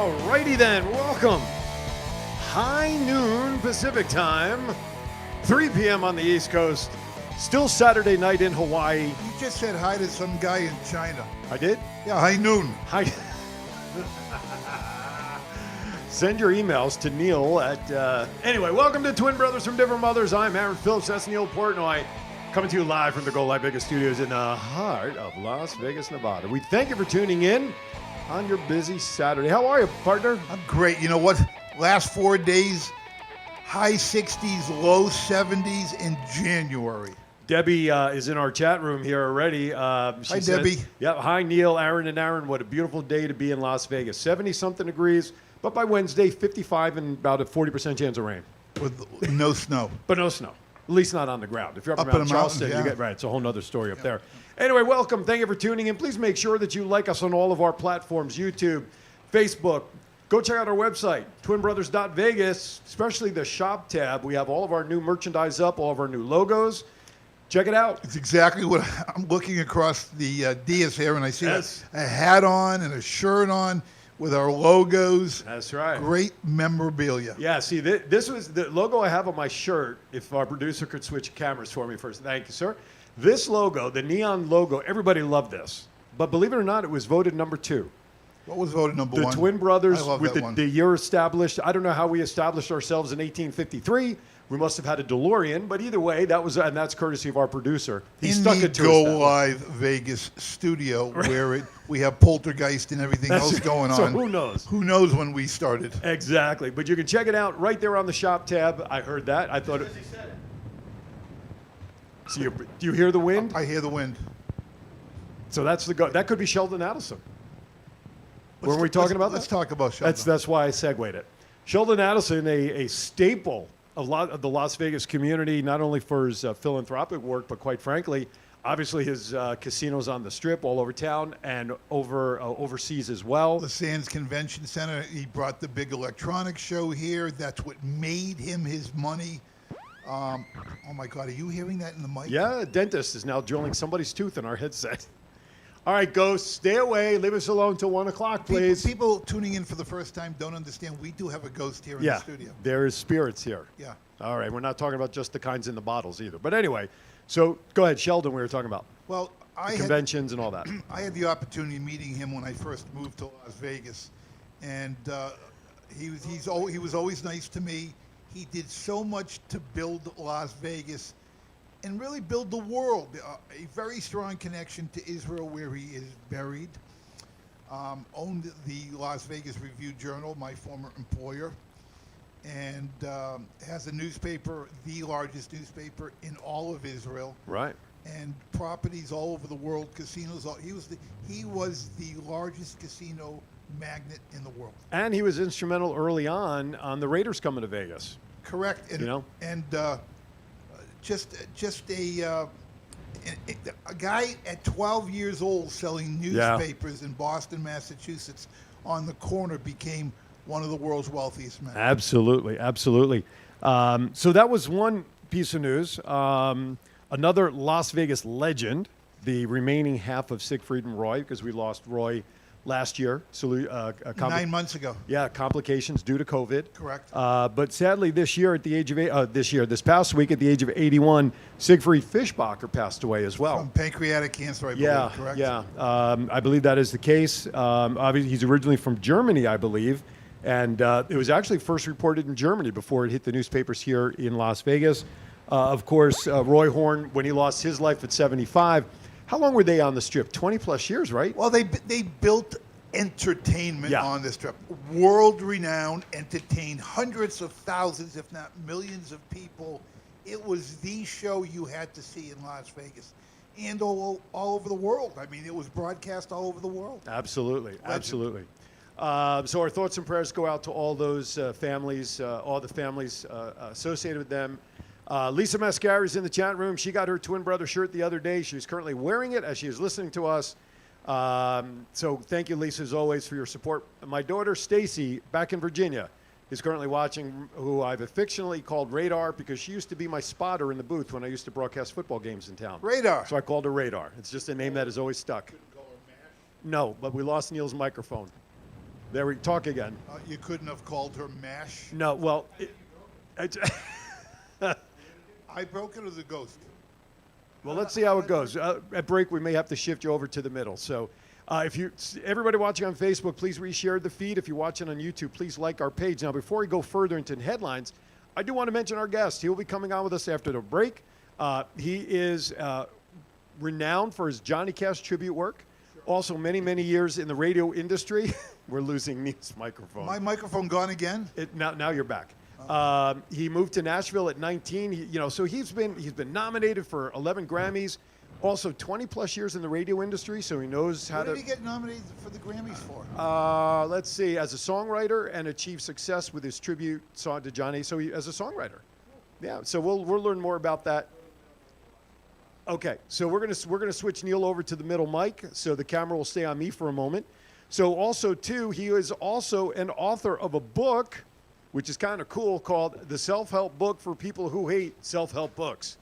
Alrighty then, welcome. High noon Pacific time, 3 p.m. on the East Coast. Still Saturday night in Hawaii. You just said hi to some guy in China. I did? Yeah, high noon. Hi. Send your emails to Neil at... Anyway, welcome to Twin Brothers from Different Mothers. I'm Aaron Phillips. That's Neil Portnoy. Coming to you live from the Go Live Vegas studios in the heart of Las Vegas, Nevada. We thank you for tuning in on your busy Saturday. How are you, partner? I'm great. You know what? Last 4 days, high 60s, low 70s in January. Debbie is in our chat room here already. Hi, Debbie. Yep. Hi, Neil, Aaron, and Aaron. What a beautiful day to be in Las Vegas. 70-something degrees, but by Wednesday, 55 and about a 40% chance of rain. With no snow. But no snow. At least not on the ground. If you're up Up in around the Charleston, mountains, yeah. you get right. It's a whole nother story up there. Anyway, welcome. Thank you for tuning in. Please make sure that you like us on all of our platforms: YouTube, Facebook. Go check out our website, twinbrothers.vegas, especially the shop tab. We have all of our new merchandise up, all of our new logos. Check it out. It's exactly what I'm looking across the dais here, and I see Yes. a hat on and a shirt on with our logos. That's right. Great memorabilia. Yeah, see, this was the logo I have on my shirt. If our producer could switch cameras for me first. Thank you, sir. This logo, the neon logo, everybody loved this. But believe it or not, it was voted number 2. What was voted number The one? Twin Brothers I love with that one. the year established. I don't know how we established ourselves in 1853. We must have had a DeLorean, but either way, and that's courtesy of our producer. He in stuck the it to Go us that way. Live Vegas studio where we have Poltergeist and everything else going So on. who knows? Who knows when we started? Exactly. But you can check it out right there on the shop tab. I heard that. I thought it. So do you hear the wind? I hear the wind. So that's that could be Sheldon Adelson. Weren't we talking about that? Let's talk about Sheldon. That's why I segued it. Sheldon Adelson, a staple of the Las Vegas community, not only for his philanthropic work, but quite frankly, obviously his casinos on the Strip all over town and overseas as well. The Sands Convention Center. He brought the big electronics show here. That's what made him his money. Oh my God, are you hearing that in the mic? Yeah, a dentist is now drilling somebody's tooth in our headset. All right, ghosts, stay away. Leave us alone till 1 o'clock, please. People tuning in for the first time don't understand. We do have a ghost here in the studio. There is spirits here. Yeah. All right, we're not talking about just the kinds in the bottles either. But anyway, so go ahead, Sheldon, we were talking about Well, conventions and all that. I had the opportunity of meeting him when I first moved to Las Vegas, and he was always nice to me. He did so much to build Las Vegas and really build the world. A very strong connection to Israel, where he is buried. Owned the Las Vegas Review-Journal, my former employer, and has a newspaper, the largest newspaper in all of Israel. Right. And properties all over the world, casinos. He was the largest casino magnate in the world. And he was instrumental early on the Raiders coming to Vegas. Correct. And, You know? And just a guy at 12 years old selling newspapers in Boston, Massachusetts, on the corner became one of the world's wealthiest men. Absolutely, absolutely. So that was one piece of news. Another Las Vegas legend, the remaining half of Siegfried and Roy, because we lost Roy last year. So 9 months ago. Yeah, complications due to COVID. Correct. But sadly, this year at the age of this past week at the age of 81, Siegfried Fischbacher passed away as well. From pancreatic cancer, I believe, correct? Yeah, I believe that is the case. Obviously, he's originally from Germany, I believe, and it was actually first reported in Germany before it hit the newspapers here in Las Vegas. Of course, Roy Horn, when he lost his life at 75, how long were they on the Strip? 20 plus years, right? Well, they built entertainment on the Strip. World-renowned, entertained hundreds of thousands, if not millions of people. It was the show you had to see in Las Vegas and all over the world. I mean, it was broadcast all over the world. Absolutely, Legend. absolutely. So our thoughts and prayers go out to all those families, all the families associated with them. Lisa Mascari is in the chat room. She got her twin brother shirt the other day. She's currently wearing it as she is listening to us. So thank you, Lisa, as always, for your support. My daughter, Stacy, back in Virginia, is currently watching, who I've affectionately called Radar because she used to be my spotter in the booth when I used to broadcast football games in town. Radar. So I called her Radar. It's just a name that has always stuck. No, but we lost Neil's microphone. There we talk again. You couldn't have called her MASH. No, well, I broke it or the ghost? well, let's see how it goes. At break, we may have to shift you over to the middle. So, if you, everybody watching on Facebook, please reshare the feed. If you're watching on YouTube, please like our page. Now, before we go further into headlines, I do want to mention our guest. He will be coming on with us after the break. He is renowned for his Johnny Cash tribute work. Also, many, many years in the radio industry. We're losing Neil's microphone. My microphone gone again? Now you're back. He moved to Nashville at 19. So he's been nominated for 11 Grammys. Also, 20 plus years in the radio industry, so he knows how What to. did he get nominated for the Grammys for? Let's see, as a songwriter and achieved success with his tribute song to Johnny. So he, as a songwriter, yeah. So we'll learn more about that. Okay, so we're gonna switch Neil over to the middle mic, so the camera will stay on me for a moment. So also too, he is also an author of a book, which is kind of cool, called The Self-Help Book for People Who Hate Self-Help Books.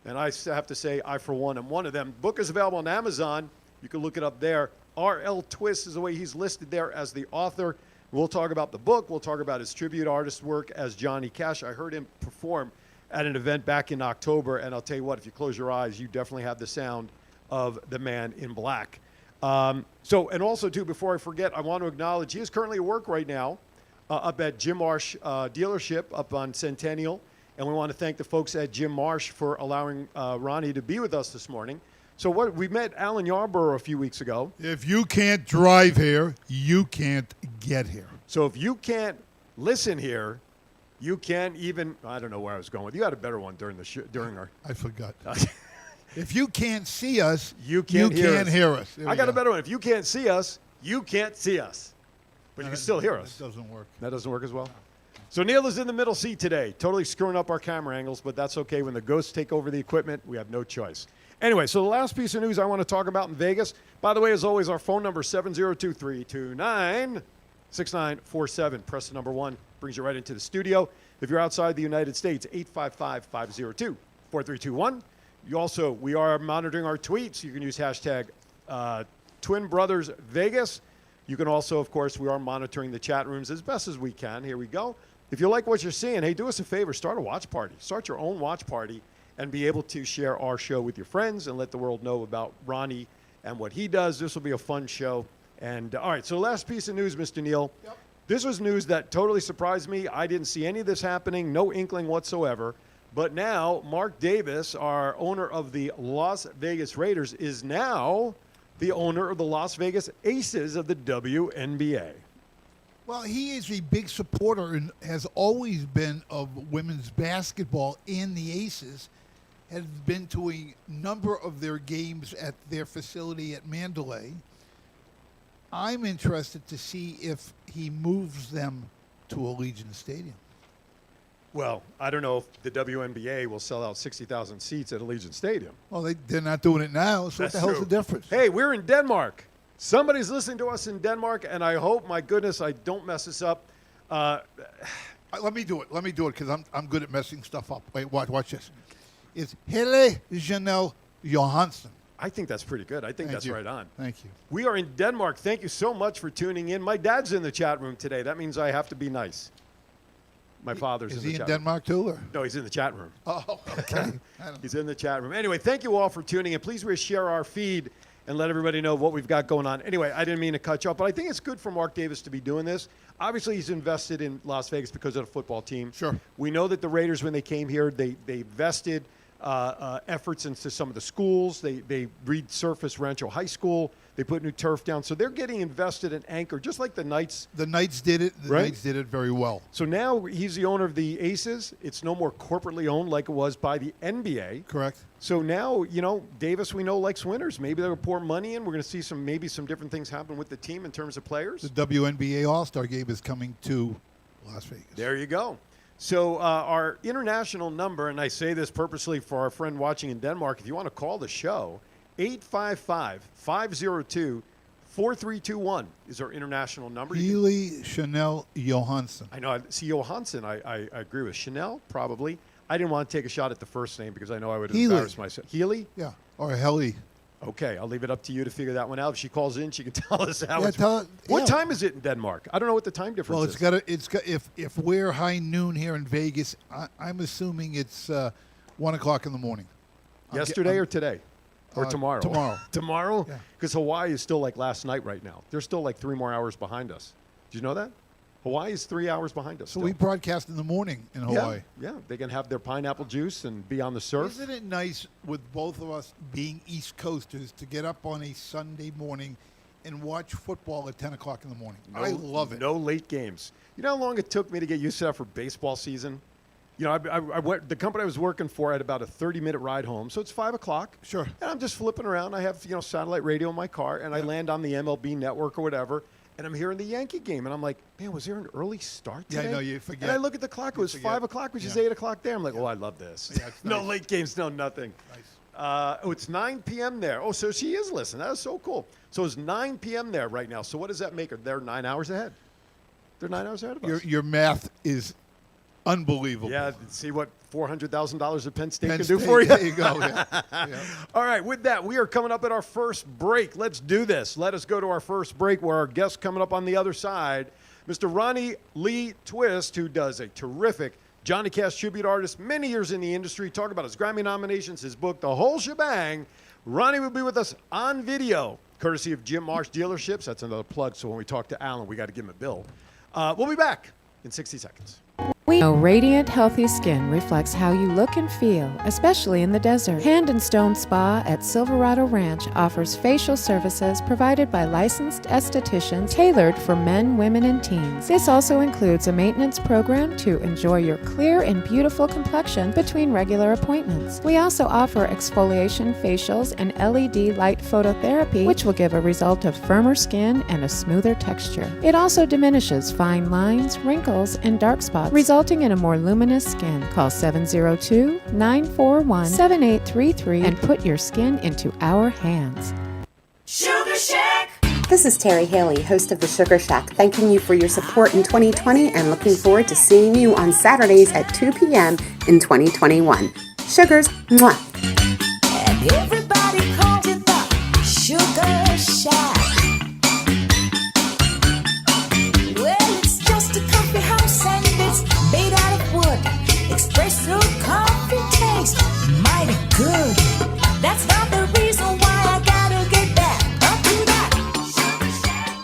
And I have to say, I for one am one of them. Book is available on Amazon. You can look it up there. R.L. Twist is the way he's listed there as the author. We'll talk about the book. We'll talk about his tribute artist work as Johnny Cash. I heard him perform at an event back in October, and I'll tell you what, if you close your eyes, you definitely have the sound of the man in black. And also, too, before I forget, I want to acknowledge he is currently at work right now up at Jim Marsh dealership up on Centennial, and we want to thank the folks at Jim Marsh for allowing Ronnie to be with us this morning. So we met Alan Yarborough a few weeks ago. If you can't drive here, you can't get here. So if you can't listen here, you can't even, I don't know where I was going with. You had a better one during our. I forgot. If you can't see us, You can't hear us. There I we got a go. better one. If you can't see us, you can't see us. But you can still hear us. That doesn't work. That doesn't work as well. So Neil is in the middle seat today, totally screwing up our camera angles, but that's okay. When the ghosts take over the equipment, we have no choice. Anyway, so the last piece of news I want to talk about in Vegas, by the way, as always, our phone number is 702-329-6947. Press the number 1, brings you right into the studio. If you're outside the United States, 855-502-4321. We are monitoring our tweets. You can use hashtag Twin Brothers Vegas. You can also, of course, we are monitoring the chat rooms as best as we can. Here we go. If you like what you're seeing, hey, do us a favor. Start a watch party. Start your own watch party and be able to share our show with your friends and let the world know about Ronnie and what he does. This will be a fun show. And all right, so last piece of news, Mr. Neal. Yep. This was news that totally surprised me. I didn't see any of this happening, no inkling whatsoever. But now Mark Davis, our owner of the Las Vegas Raiders, is now the owner of the Las Vegas Aces of the WNBA. Well, he is a big supporter and has always been of women's basketball and the Aces. Has been to a number of their games at their facility at Mandalay. I'm interested to see if he moves them to Allegiant Stadium. Well, I don't know if the WNBA will sell out 60,000 seats at Allegiant Stadium. Well, they're not doing it now, so what That's the hell's true. the difference? Hey, we're in Denmark. Somebody's listening to us in Denmark, and I hope, my goodness, I don't mess this up. Let me do it. Let me do it because I'm good at messing stuff up. Wait, watch this. It's Helle Janelle Johansson. I think that's pretty good. I think Thank that's you. right on. Thank you. We are in Denmark. Thank you so much for tuning in. My dad's in the chat room today. That means I have to be nice. My father's Is in the he in chat room. Denmark too? Or? No, he's in the chat room. Oh, okay. I don't He's in the chat room. Anyway, thank you all for tuning in. Please share our feed and let everybody know what we've got going on. Anyway, I didn't mean to cut you off, but I think it's good for Mark Davis to be doing this. Obviously, he's invested in Las Vegas because of the football team. Sure. We know that the Raiders, when they came here, they vested efforts into some of the schools. They resurfaced Rancho High School. They put new turf down. So they're getting invested and anchored, just like the Knights. The Knights did it. The Right. Knights did it very well. So now he's the owner of the Aces. It's no more corporately owned like it was by the NBA. Correct. So now, Davis, we know, likes winners. Maybe they'll pour money in. We're going to see some different things happen with the team in terms of players. The WNBA All-Star Game is coming to Las Vegas. There you go. So our international number, and I say this purposely for our friend watching in Denmark, if you want to call the show, 855-502-4321 is our international number. Healy Chanel Johansson. I know. See, Johansson, I agree with. Chanel, probably. I didn't want to take a shot at the first name because I know I would Healy. embarrass myself. Healy? Yeah. Or Helly. Okay, I'll leave it up to you to figure that one out. If she calls in, she can tell us how Yeah, it's. tell- What yeah. time is it in Denmark? I don't know what the time difference Well, is. it's got if we're high noon here in Vegas, I'm assuming it's 1 o'clock in the morning. Yesterday or today? Or Uh, tomorrow? tomorrow. Tomorrow? Yeah. Because Hawaii is still like last night right now. They're still like 3 more hours behind us. Did you know that? Hawaii is 3 hours behind us. So still. we broadcast in the morning in Hawaii. Yeah, they can have their pineapple juice and be on the surf. Isn't it nice with both of us being East Coasters to get up on a Sunday morning and watch football at 10 o'clock in the morning? I love it. No late games. You know how long it took me to get used to that for baseball season? You know, I went. The company I was working for had about a 30-minute ride home, so it's 5 o'clock. Sure. And I'm just flipping around. I have satellite radio in my car, and I land on the MLB network or whatever, and I'm hearing the Yankee game, and I'm like, man, was there an early start Yeah, I today? know, you forget. And I look at the clock. It was forget. 5 o'clock, which is Yeah. 8 o'clock there. I'm like, oh, I love this. Yeah, it's No nice. late games, no nothing. Nice. It's 9 p.m. there. Oh, so she is listening. That is so cool. So it's 9 p.m. there right now. So what does that make her? They're 9 hours ahead. They're 9 hours ahead of us. Your math is unbelievable. Yeah, see what $400,000 at Penn State Penn can do State, for you. There you go. Yeah. Yeah. All right, with that, we are coming up at our first break. Let's do this. Let us go to our first break where our guest coming up on the other side, Mr. Ronnie Lee Twist, who does a terrific Johnny Cash tribute artist, many years in the industry, talk about his Grammy nominations, his book, the whole shebang. Ronnie will be with us on video, courtesy of Jim Marsh Dealerships. That's another plug, so when we talk to Alan, we got to give him a bill. We'll be back in 60 seconds. We know radiant, healthy skin reflects how you look and feel, especially in the desert. Hand and Stone Spa at Silverado Ranch offers facial services provided by licensed estheticians tailored for men, women, and teens. This also includes a maintenance program to enjoy your clear and beautiful complexion between regular appointments. We also offer exfoliation facials and LED light phototherapy, which will give a result of firmer skin and a smoother texture. It also diminishes fine lines, wrinkles, and dark spots, resulting in a more luminous skin. Call 702-941-7833 and put your skin into our hands. Sugar Shack. This is Terry Haley, host of The Sugar Shack, thanking you for your support in 2020 and looking forward to seeing you on Saturdays at 2 p.m. in 2021. Sugars, mwah. And everybody calls it the Sugar Shack. Well, it's just a coffee house and it's made out of wood. Espresso coffee tastes mighty good. That's not the reason why I gotta get back up to that Sugar Shack.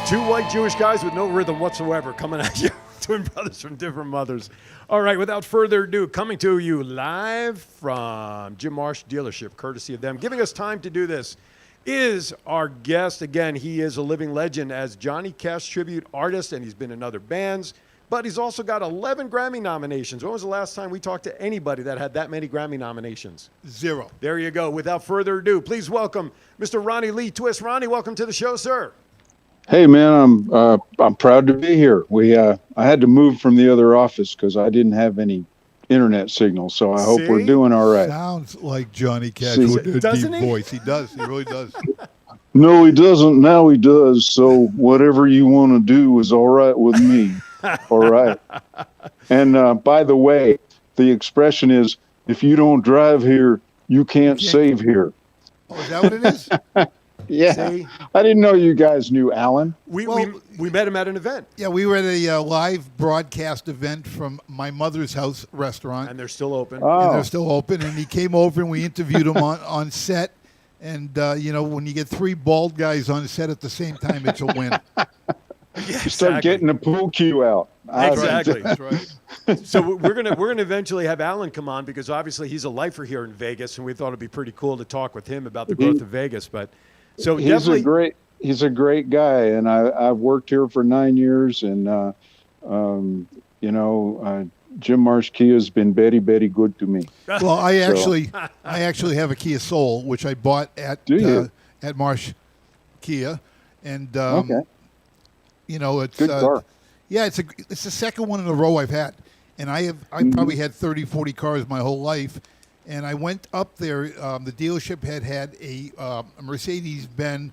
Two white Jewish guys with no rhythm whatsoever coming at you. Twin brothers from different mothers. All right, without further ado, coming to you live from Jim Marsh Dealership, courtesy of them. Giving us time to do this is our guest. Again, he is a living legend as Johnny Cash tribute artist, and he's been in other bands, but he's also got 11 Grammy nominations. When was the last time we talked to anybody that had that many Grammy nominations? 0. There you go. Without further ado, please welcome Mr. Ronnie Lee Twist. Ronnie, welcome to the show, sir. Hey man, I'm proud to be here. I had to move from the other office because I didn't have any internet signal, so I hope we're See? doing all right. Sounds like Johnny Cash See, with a doesn't deep he? voice. He does. He really does. No, he doesn't. Now he does. So whatever you want to do is all right with me. All right. And by the way, the expression is, if you don't drive here, you can't save here. Oh, is that what it is? Yeah. See? I didn't know you guys knew Alan. We Well- met him at an event, Yeah, we were at a live broadcast event from my mother's house restaurant. and they're still open. And Oh, they're still open. And he came over and we interviewed him on set. And, when you get 3 bald guys on set at the same time, it's a win. start getting the pool cue out. Exactly. That's right. So we're gonna eventually have Alan come on because obviously he's a lifer here in Vegas, and we thought it'd be pretty cool to talk with him about the growth of Vegas. But so definitely, He's a great guy, and I've worked here for 9 years, and Jim Marsh Kia has been very, very good to me. Well, I actually have a Kia Soul, which I bought at Do you? at Marsh Kia, and Okay. It's Good car. Yeah, it's the second one in a row I've had, and I probably had 30, 40 cars my whole life, and I went up there. The dealership had a Mercedes-Benz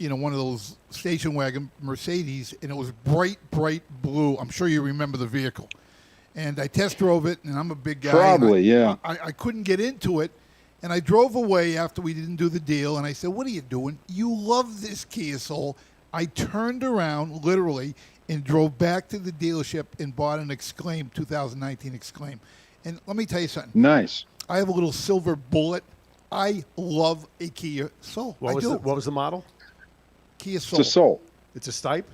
one of those station wagon Mercedes, and it was bright blue. I'm sure you remember the vehicle. And I test drove it, and I'm a big guy. Probably, yeah. I couldn't get into it, and I drove away after we didn't do the deal, and I said, what are you doing? You love this Kia Soul. I turned around, literally, and drove back to the dealership and bought an Exclaim, 2019 Exclaim. And let me tell you something. Nice. I have a little silver bullet. I love a Kia Soul. What was the model? Kia Soul. It's a Soul. It's a Stipe?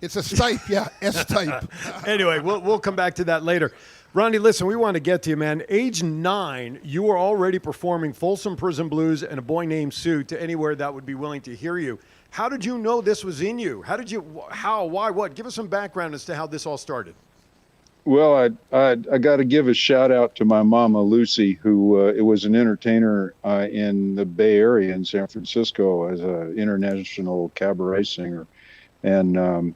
It's a Stipe, yeah, S-Type. Anyway, we'll come back to that later. Ronnie, listen, we want to get to you, man. Age 9, you were already performing Folsom Prison Blues and A Boy Named Sue to anywhere that would be willing to hear you. How did you know this was in you? Why, what? Give us some background as to how this all started. Well, I got to give a shout out to my mama, Lucy, who it was an entertainer in the Bay Area in San Francisco as an international cabaret singer. And,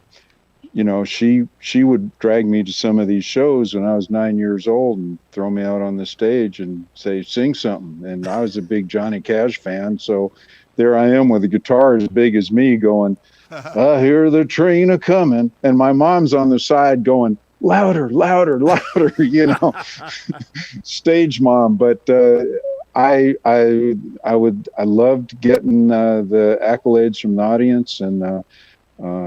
she would drag me to some of these shows when I was 9 years old and throw me out on the stage and say, sing something. And I was a big Johnny Cash fan. So there I am with a guitar as big as me going, I hear the train a-coming. And my mom's on the side going, louder, stage mom. But I loved getting the accolades from the audience, and I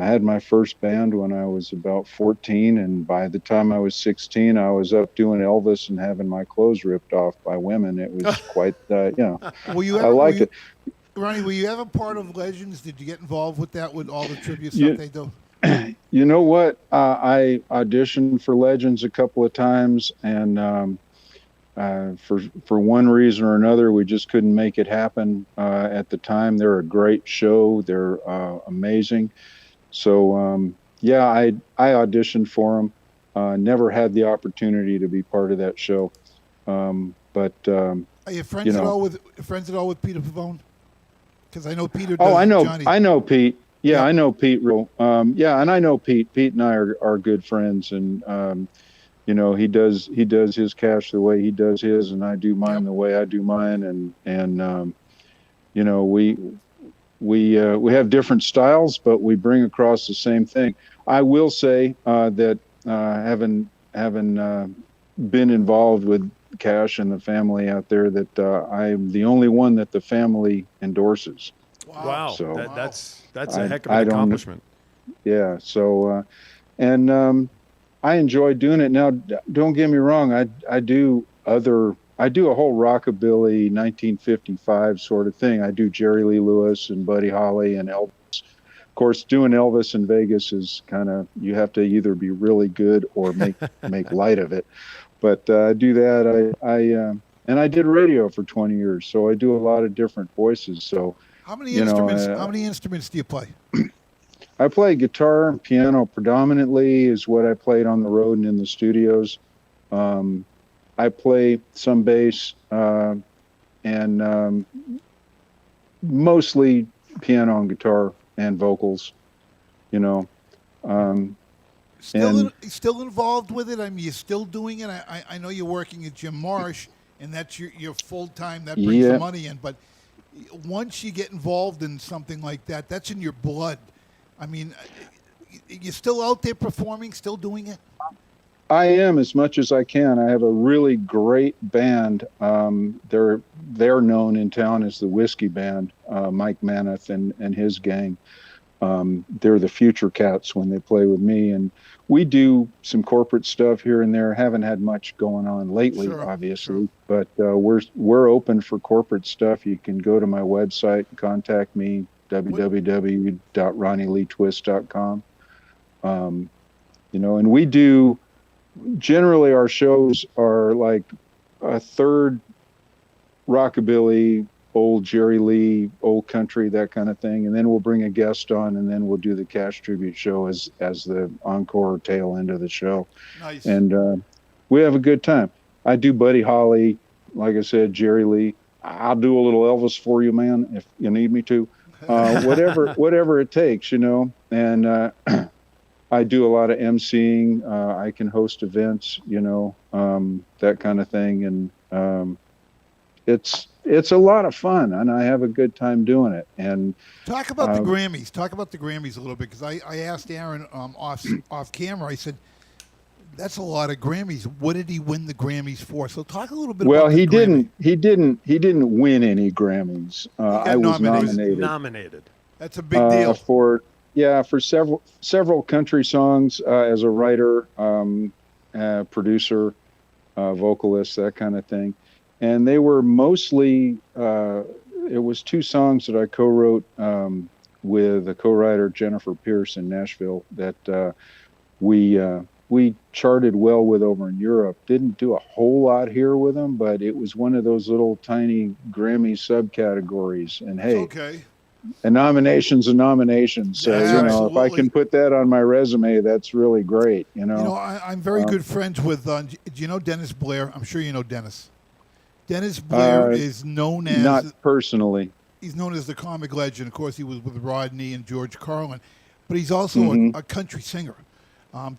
had my first band when I was about 14, and by the time I was 16, I was up doing Elvis and having my clothes ripped off by women. It was quite, I liked it. Ronnie, were you ever part of Legends? Did you get involved with that, with all the tribute stuff they do? You know what? I auditioned for Legends a couple of times, and for one reason or another, we just couldn't make it happen at the time. They're a great show. They're amazing. So I auditioned for them. Never had the opportunity to be part of that show. But are you friends at all with Peter Pavone? Because I know Peter. Oh, I know. Johnny. I know Pete. Yeah, I know Pete real. And I know Pete. Pete and I are good friends, and he does his cash the way he does his, and I do mine the way I do mine, and we have different styles, but we bring across the same thing. I will say that having been involved with Cash and the family out there, that I'm the only one that the family endorses. Wow. So that's a heck of an accomplishment. Yeah. So, I enjoy doing it. Now, don't get me wrong. I do a whole rockabilly 1955 sort of thing. I do Jerry Lee Lewis and Buddy Holly and Elvis. Of course, doing Elvis in Vegas is kind of, you have to either be really good or make light of it. But I do that. And I did radio for 20 years, so I do a lot of different voices. So how many instruments do you play? I play guitar and piano predominantly is what I played on the road and in the studios. I play some bass and mostly piano and guitar and vocals, Still involved with it? I mean, you're still doing it? I know you're working at Jim Marsh, and that's your full-time, that brings the money in. But once you get involved in something like that, that's in your blood. I mean, you're still out there performing, still doing it? I am, as much as I can. I have a really great band. They're known in town as the Whiskey Band, Mike Manoff and his gang. They're the Future Cats when they play with me, and we do some corporate stuff here and there. Haven't had much going on lately, obviously, but we're open for corporate stuff. You can go to my website and contact me, www.ronnieleetwist.com. And we do, generally our shows are like a third rockabilly, old Jerry Lee, old country, that kind of thing, and then we'll bring a guest on, and then we'll do the Cash tribute show as the encore tail end of the show. Nice. And we have a good time. I do Buddy Holly, like I said, Jerry Lee. I'll do a little Elvis for you, man, if you need me to. Whatever it takes, And I do a lot of emceeing. I can host events, that kind of thing, and it's a lot of fun, and I have a good time doing it. And Talk about the Grammys. Talk about the Grammys a little bit, because I asked Aaron off camera. I said, "That's a lot of Grammys. What did he win the Grammys for?" So talk a little bit. well, about the he Grammy. didn't win any Grammys. I was nominated. Nominated. That's a big deal. for several country songs as a writer, producer, vocalist, that kind of thing. And they were mostly, it was 2 songs that I co-wrote with a co-writer, Jennifer Pierce, in Nashville, that we charted well with over in Europe. Didn't do a whole lot here with them, but it was one of those little tiny Grammy subcategories. And hey, Okay. a nomination's a nomination. So, Yeah, if I absolutely. can put that on my resume, that's really great, You know, I'm very good friends with. Do you know Dennis Blair? I'm sure you know Dennis. Dennis Blair is known as Not personally. he's known as the comic legend. Of course, he was with Rodney and George Carlin, but he's also a country singer.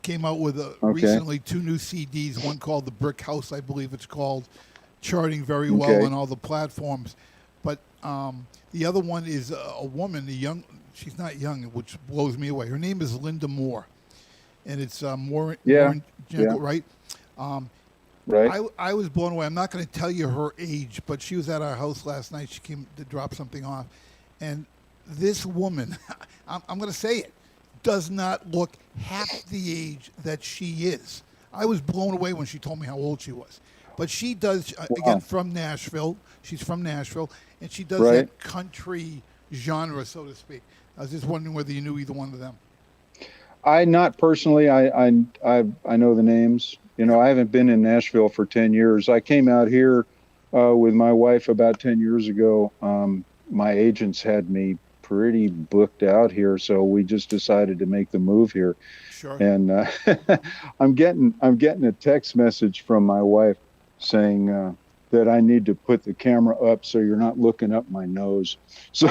Came out with recently 2 new CDs. One called The Brick House, I believe it's called, charting very well Okay. on all the platforms. But the other one is a woman, she's not young, which blows me away. Her name is Linda Moore, and it's Moore Yeah, Gentle, yeah. right? Right. I was blown away. I'm not going to tell you her age, but she was at our house last night. She came to drop something off. And this woman, I'm going to say it, does not look half the age that she is. I was blown away when she told me how old she was. But she does, again, from Nashville. She's from Nashville. And she does Right. that country genre, so to speak. I was just wondering whether you knew either one of them. I not personally. I know the names. You know, I haven't been in Nashville for 10 years. I came out here with my wife about 10 years ago. My agents had me pretty booked out here, so we just decided to make the move here. Sure. And I'm getting a text message from my wife saying that I need to put the camera up so you're not looking up my nose. So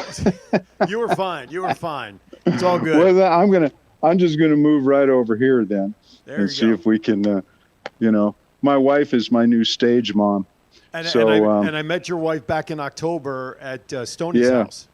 You were fine. You were fine. It's all good. well, I'm just gonna move right over here then There and you see go. if we can. My wife is my new stage mom. And, So, and I met your wife back in October at Stoney's Yeah. house.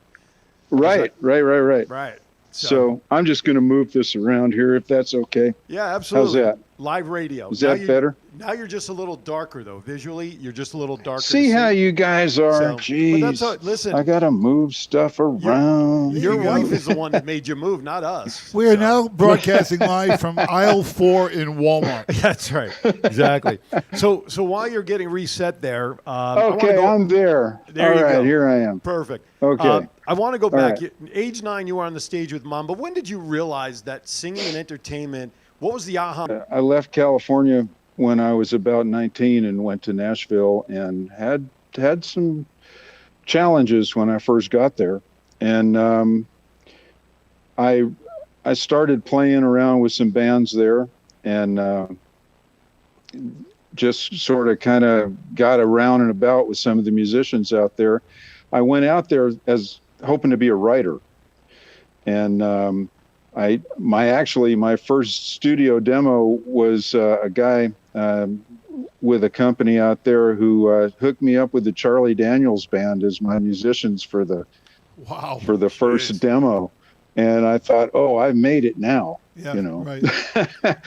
Right. Right. So I'm just going to move this around here if that's okay. Yeah, absolutely. How's that? Live radio. Is that better? Now you're just a little darker, though. Visually, you're just a little darker. See to how you guys are. So- Jeez. but that's all- listen. I got to move stuff around. Your you go. wife is the one that made you move, not us. We are now broadcasting live from aisle 4 in Walmart. That's right. Exactly. So while you're getting reset there, I wanna Okay, go- I'm there. There All you right, go. here I am. Perfect. Okay. I want to go back. right. Age 9, you were on the stage with Mom, but when did you realize that singing and entertainment? What was the aha? I left California when I was about 19 and went to Nashville and had some challenges when I first got there. And I started playing around with some bands there and just sort of kind of got around and about with some of the musicians out there. I went out there as hoping to be a writer. And my first studio demo was a guy with a company out there who hooked me up with the Charlie Daniels Band as my musicians for the Wow. first demo. And I thought, oh, I've made it now. Yeah, you know. right.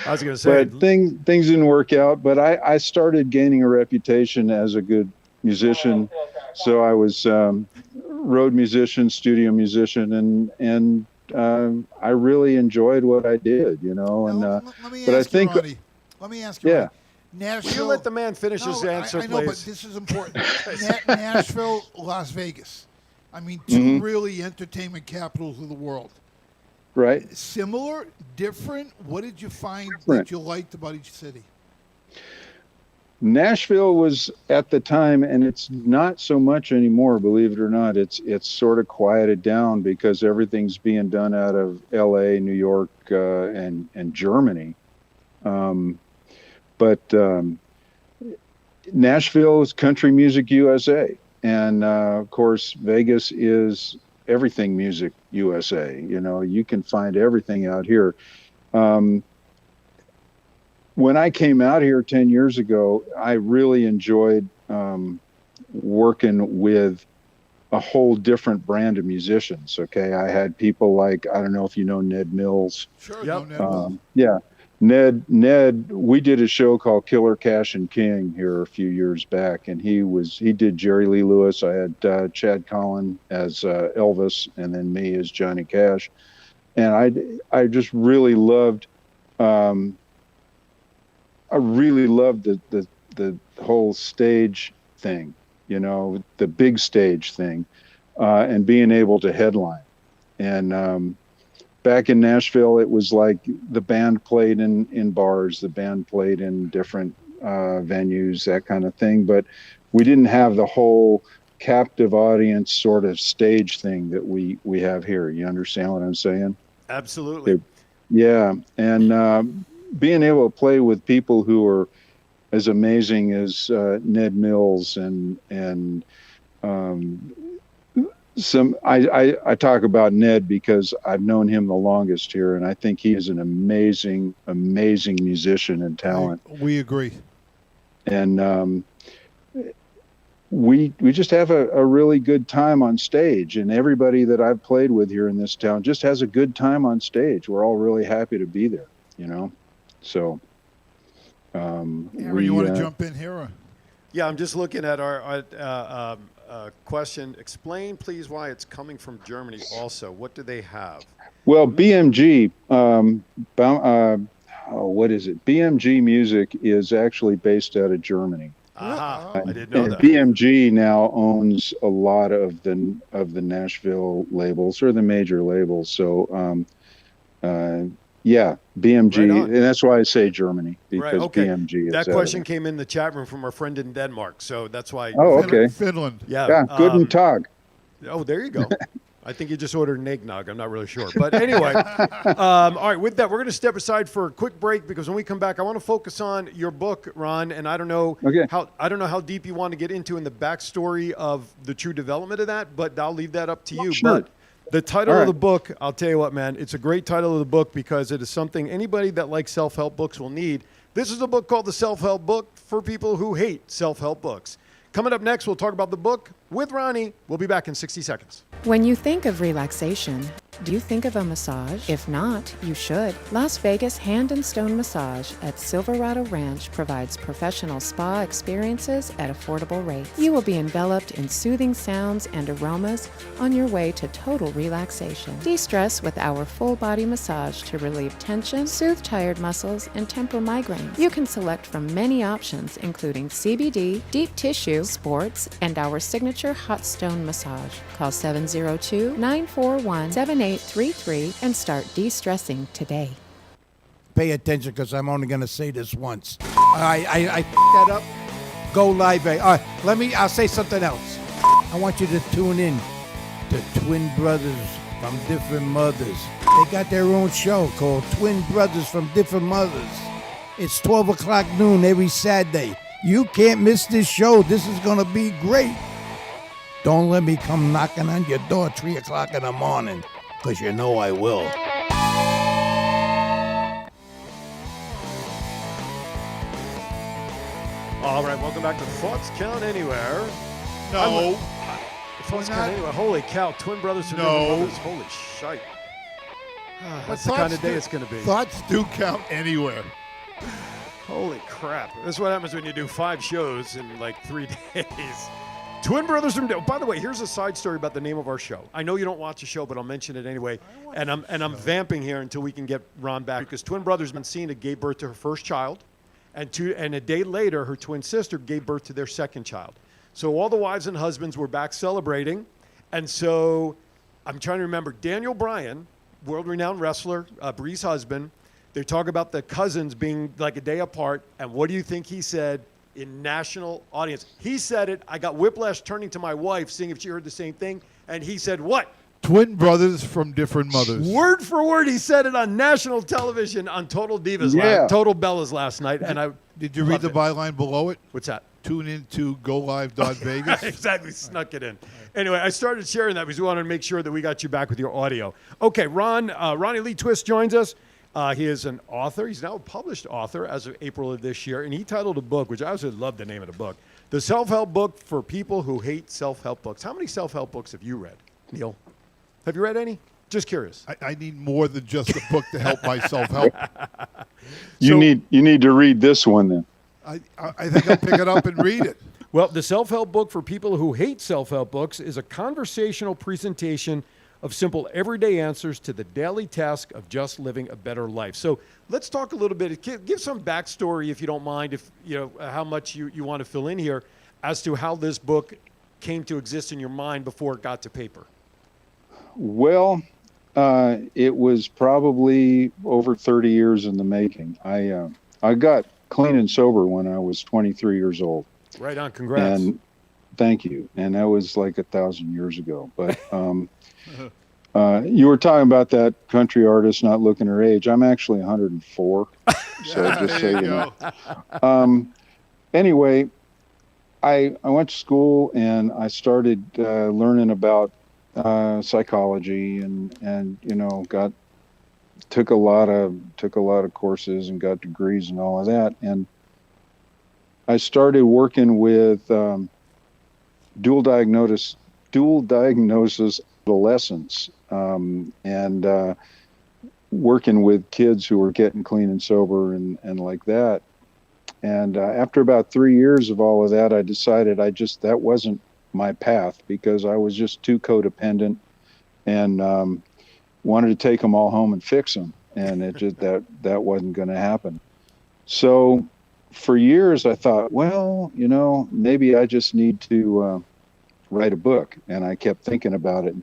I was going to say, But things didn't work out. But I started gaining a reputation as a good musician. So I was road musician, studio musician, and I really enjoyed what I did, you know. And Now, let me but I ask think- you, Ronnie. Let me ask you, Yeah. Ronnie. will Nashville. you let the man finish his No, answer, I know, but please? this is important. Nashville, Las Vegas. I mean, 2 really entertainment capitals of the world. right. Similar, different. What did you find Different. that you liked about each city? Nashville was at the time, and it's not so much anymore, believe it or not. It's sort of quieted down because everything's being done out of L.A., New York, and Germany. But Nashville is Country Music USA, and of course Vegas is everything music USA. You know, you can find everything out here. When I came out here 10 years ago, I really enjoyed working with a whole different brand of musicians. Okay, I had people like, I don't know if you know Ned Mills. Sure. Yep. No, Ned. Yeah, Ned. We did a show called Killer Cash and King here a few years back, and he did Jerry Lee Lewis. I had Chad Collin as Elvis, and then me as Johnny Cash, and I just really loved. I really loved the whole stage thing, you know, the big stage thing, and being able to headline. And back in Nashville, it was like the band played in bars, the band played in different venues, that kind of thing. But we didn't have the whole captive audience sort of stage thing that we have here. You understand what I'm saying? Absolutely. Yeah. And being able to play with people who are as amazing as Ned Mills and I talk about Ned because I've known him the longest here, and I think he is an amazing musician and talent. We agree. And we just have a really good time on stage, and everybody that I've played with here in this town just has a good time on stage. We're all really happy to be there, you know. So Aaron, you want to jump in here? Or? Yeah, I'm just looking at our question. Explain, please, why it's coming from Germany also. What do they have? Well, BMG, what is it? BMG Music is actually based out of Germany. Aha, I didn't know And that. BMG now owns a lot of the Nashville labels, or the major labels. So, yeah, BMG, Right on. and that's why I say Germany, Right, because okay. BMG is That out question of came in the chat room from our friend in Denmark, so that's why. Oh, okay. Finland. Yeah. Yeah, Guten Tag. Oh, there you go. I think you just ordered an eggnog. I'm not really sure. But anyway, all right, with that, we're going to step aside for a quick break because when we come back, I want to focus on your book, Ron, and I don't know how deep you want to get into in the backstory of the true development of that, but I'll leave that up to you. Sure. But the title All of the right. book, I'll tell you what, man, it's a great title of the book because it is something anybody that likes self-help books will need. This is a book called The Self-Help Book for people who hate self-help books. Coming up next, we'll talk about the book with Ronnie. We'll be back in 60 seconds. When you think of relaxation, do you think of a massage? If not, you should. Las Vegas Hand and Stone Massage at Silverado Ranch provides professional spa experiences at affordable rates. You will be enveloped in soothing sounds and aromas on your way to total relaxation. De-stress with our full body massage to relieve tension, soothe tired muscles, and temper migraines. You can select from many options, including CBD, deep tissue, sports, and our signature hot stone massage. Call 702-941-7833 and start de-stressing today. Pay attention because I'm only going to say this once. I that up. Go live. I'll say something else. I want you to tune in to Twin Brothers from Different Mothers. They got their own show called Twin Brothers from Different Mothers. It's 12 o'clock noon every Saturday. You can't miss this show. This is going to be great. Don't let me come knocking on your door 3 o'clock in the morning, because you know I will. All right, welcome back to Thoughts Count Anywhere. No. Thoughts We're Count not- Anywhere. Holy cow, Twin Brothers from No. Different Mothers. Holy shite. That's the kind of day it's going to be. Thoughts do count anywhere. Holy crap. That's what happens when you do 5 shows in like 3 days. Twin Brothers from... By the way, here's a side story about the name of our show. I know you don't watch the show, but I'll mention it anyway. And I'm vamping here until we can get Ron back because Twin Brothers been seen to gave birth to her first child, and a day later, her twin sister gave birth to their second child. So all the wives and husbands were back celebrating, and so I'm trying to remember Daniel Bryan, world-renowned wrestler, Bree's husband. They talk about the cousins being like a day apart, and what do you think he said in national audience? He said it. I got whiplash turning to my wife, seeing if she heard the same thing, and he said what? Twin brothers from different mothers. Word for word, he said it on national television on Total Divas, Total Bellas last night, and I Did you read loved the it. byline below it? What's that? Tune in to GoLive.Vegas. Exactly, snuck it in. Anyway, I started sharing that because we wanted to make sure that we got you back with your audio. Okay, Ronnie Lee Twist joins us. He is an author. He's now a published author as of April of this year, and he titled a book, which I also love the name of the book, The Self-Help Book for People Who Hate Self-Help Books. How many self-help books have you read, Neil? Have you read any? Just curious. I need more than just a book to help my self-help. You need to read this one then. I think I'll pick it up and read it. Well, the self-help book for people who hate self-help books is a conversational presentation of simple everyday answers to the daily task of just living a better life. So let's talk a little bit. Give some backstory, if you don't mind, if you know how much you want to fill in here, as to how this book came to exist in your mind before it got to paper. Well, it was probably over 30 years in the making. I got clean and sober when I was 23 years old. Right on. Congrats. And thank you. And that was like 1,000 years ago. But you were talking about that country artist not looking her age. I'm actually 104. So just so you know. Anyway, I went to school and I started learning about psychology and you know took a lot of courses and got degrees and all of that, and I started working with dual diagnosis adolescents, and working with kids who were getting clean and sober and like that. And after about 3 years of all of that, I decided that wasn't my path, because I was just too codependent and wanted to take them all home and fix them. And it just, that wasn't going to happen. So for years I thought, well, you know, maybe I just need to write a book. And I kept thinking about it.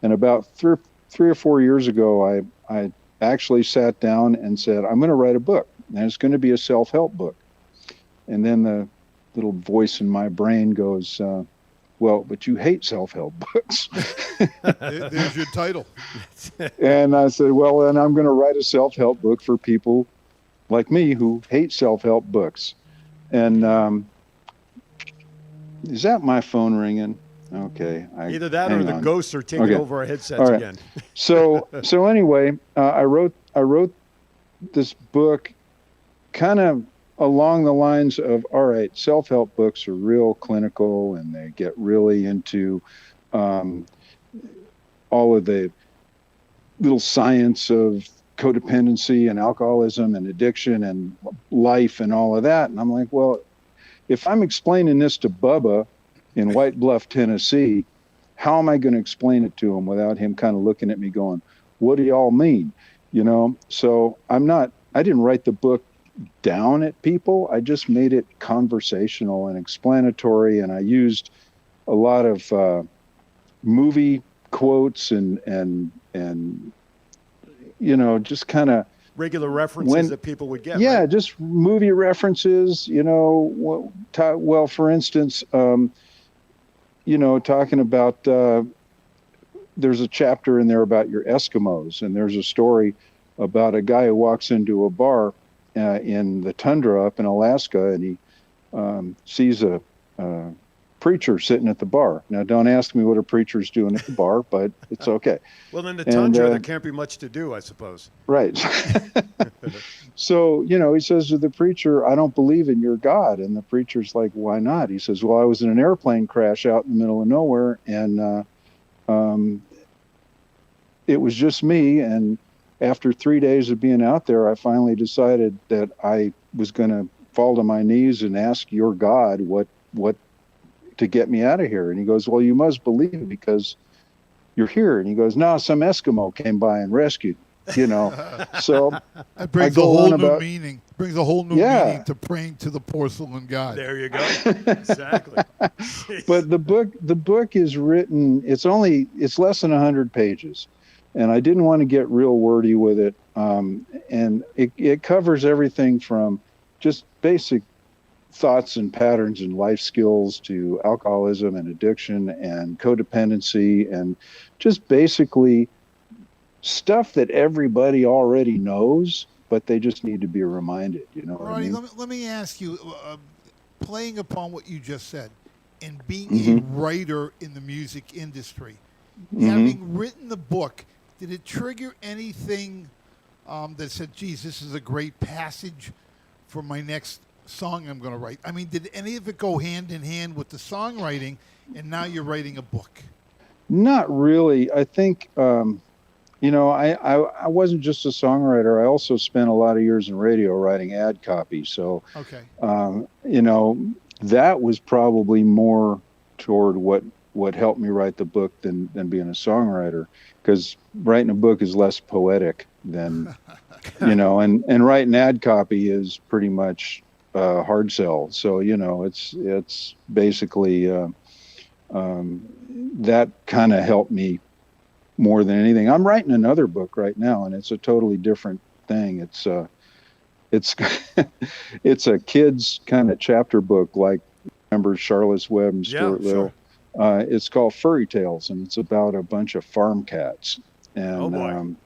And about three or 4 years ago, I actually sat down and said, I'm going to write a book, and it's going to be a self-help book. And then the little voice in my brain goes, well, but you hate self-help books. There's your title. And I said, well, then I'm going to write a self-help book for people like me who hate self-help books. And is that my phone ringing? Okay. Either that or the ghosts are taking over our headsets right. again. So anyway, I wrote this book kind of along the lines of, all right, self-help books are real clinical, and they get really into all of the little science of codependency and alcoholism and addiction and life and all of that. And I'm like, well, if I'm explaining this to Bubba in White Bluff, Tennessee, how am I going to explain it to him without him kind of looking at me going, what do y'all mean? You know, so I didn't write the book down at people. I just made it conversational and explanatory, and I used a lot of movie quotes and you know, just kind of regular references that people would get. Yeah, right? just movie references. You know, well, for instance, you know, talking about there's a chapter in there about your Eskimos, and there's a story about a guy who walks into a bar in the tundra up in Alaska, and he sees a preacher sitting at the bar. Now, don't ask me what a preacher's doing at the bar, but it's okay. Well, in the tundra, there can't be much to do, I suppose. Right. So, you know, he says to the preacher, I don't believe in your God. And the preacher's like, why not? He says, well, I was in an airplane crash out in the middle of nowhere, and it was just me. And after 3 days of being out there, I finally decided that I was going to fall to my knees and ask your God what to get me out of here. And he goes, well, you must believe because you're here. And he goes, no, some Eskimo came by and rescued, you know. So that brings a whole new meaning. Brings a whole new meaning to praying to the porcelain god. There you go. Exactly. But the book is written, it's less than 100 pages. And I didn't want to get real wordy with it. And it covers everything from just basic thoughts and patterns and life skills to alcoholism and addiction and codependency, and just basically stuff that everybody already knows, but they just need to be reminded. You know what I mean? Let me ask you, playing upon what you just said, and being a writer in the music industry, having written the book, did it trigger anything that said, geez, this is a great passage for my next song I'm going to write? I mean, did any of it go hand in hand with the songwriting, and now you're writing a book? Not really. I think, I wasn't just a songwriter. I also spent a lot of years in radio writing ad copy. So, Okay. That was probably more toward what helped me write the book than being a songwriter, because writing a book is less poetic than, and writing ad copy is pretty much hard sell. So, it's basically, that kind of helped me more than anything. I'm writing another book right now, and it's a totally different thing. It's it's a kid's kind of chapter book, like remember Charlotte's Web and Stuart Little. It's called Furry Tales, and it's about a bunch of farm cats. And I'm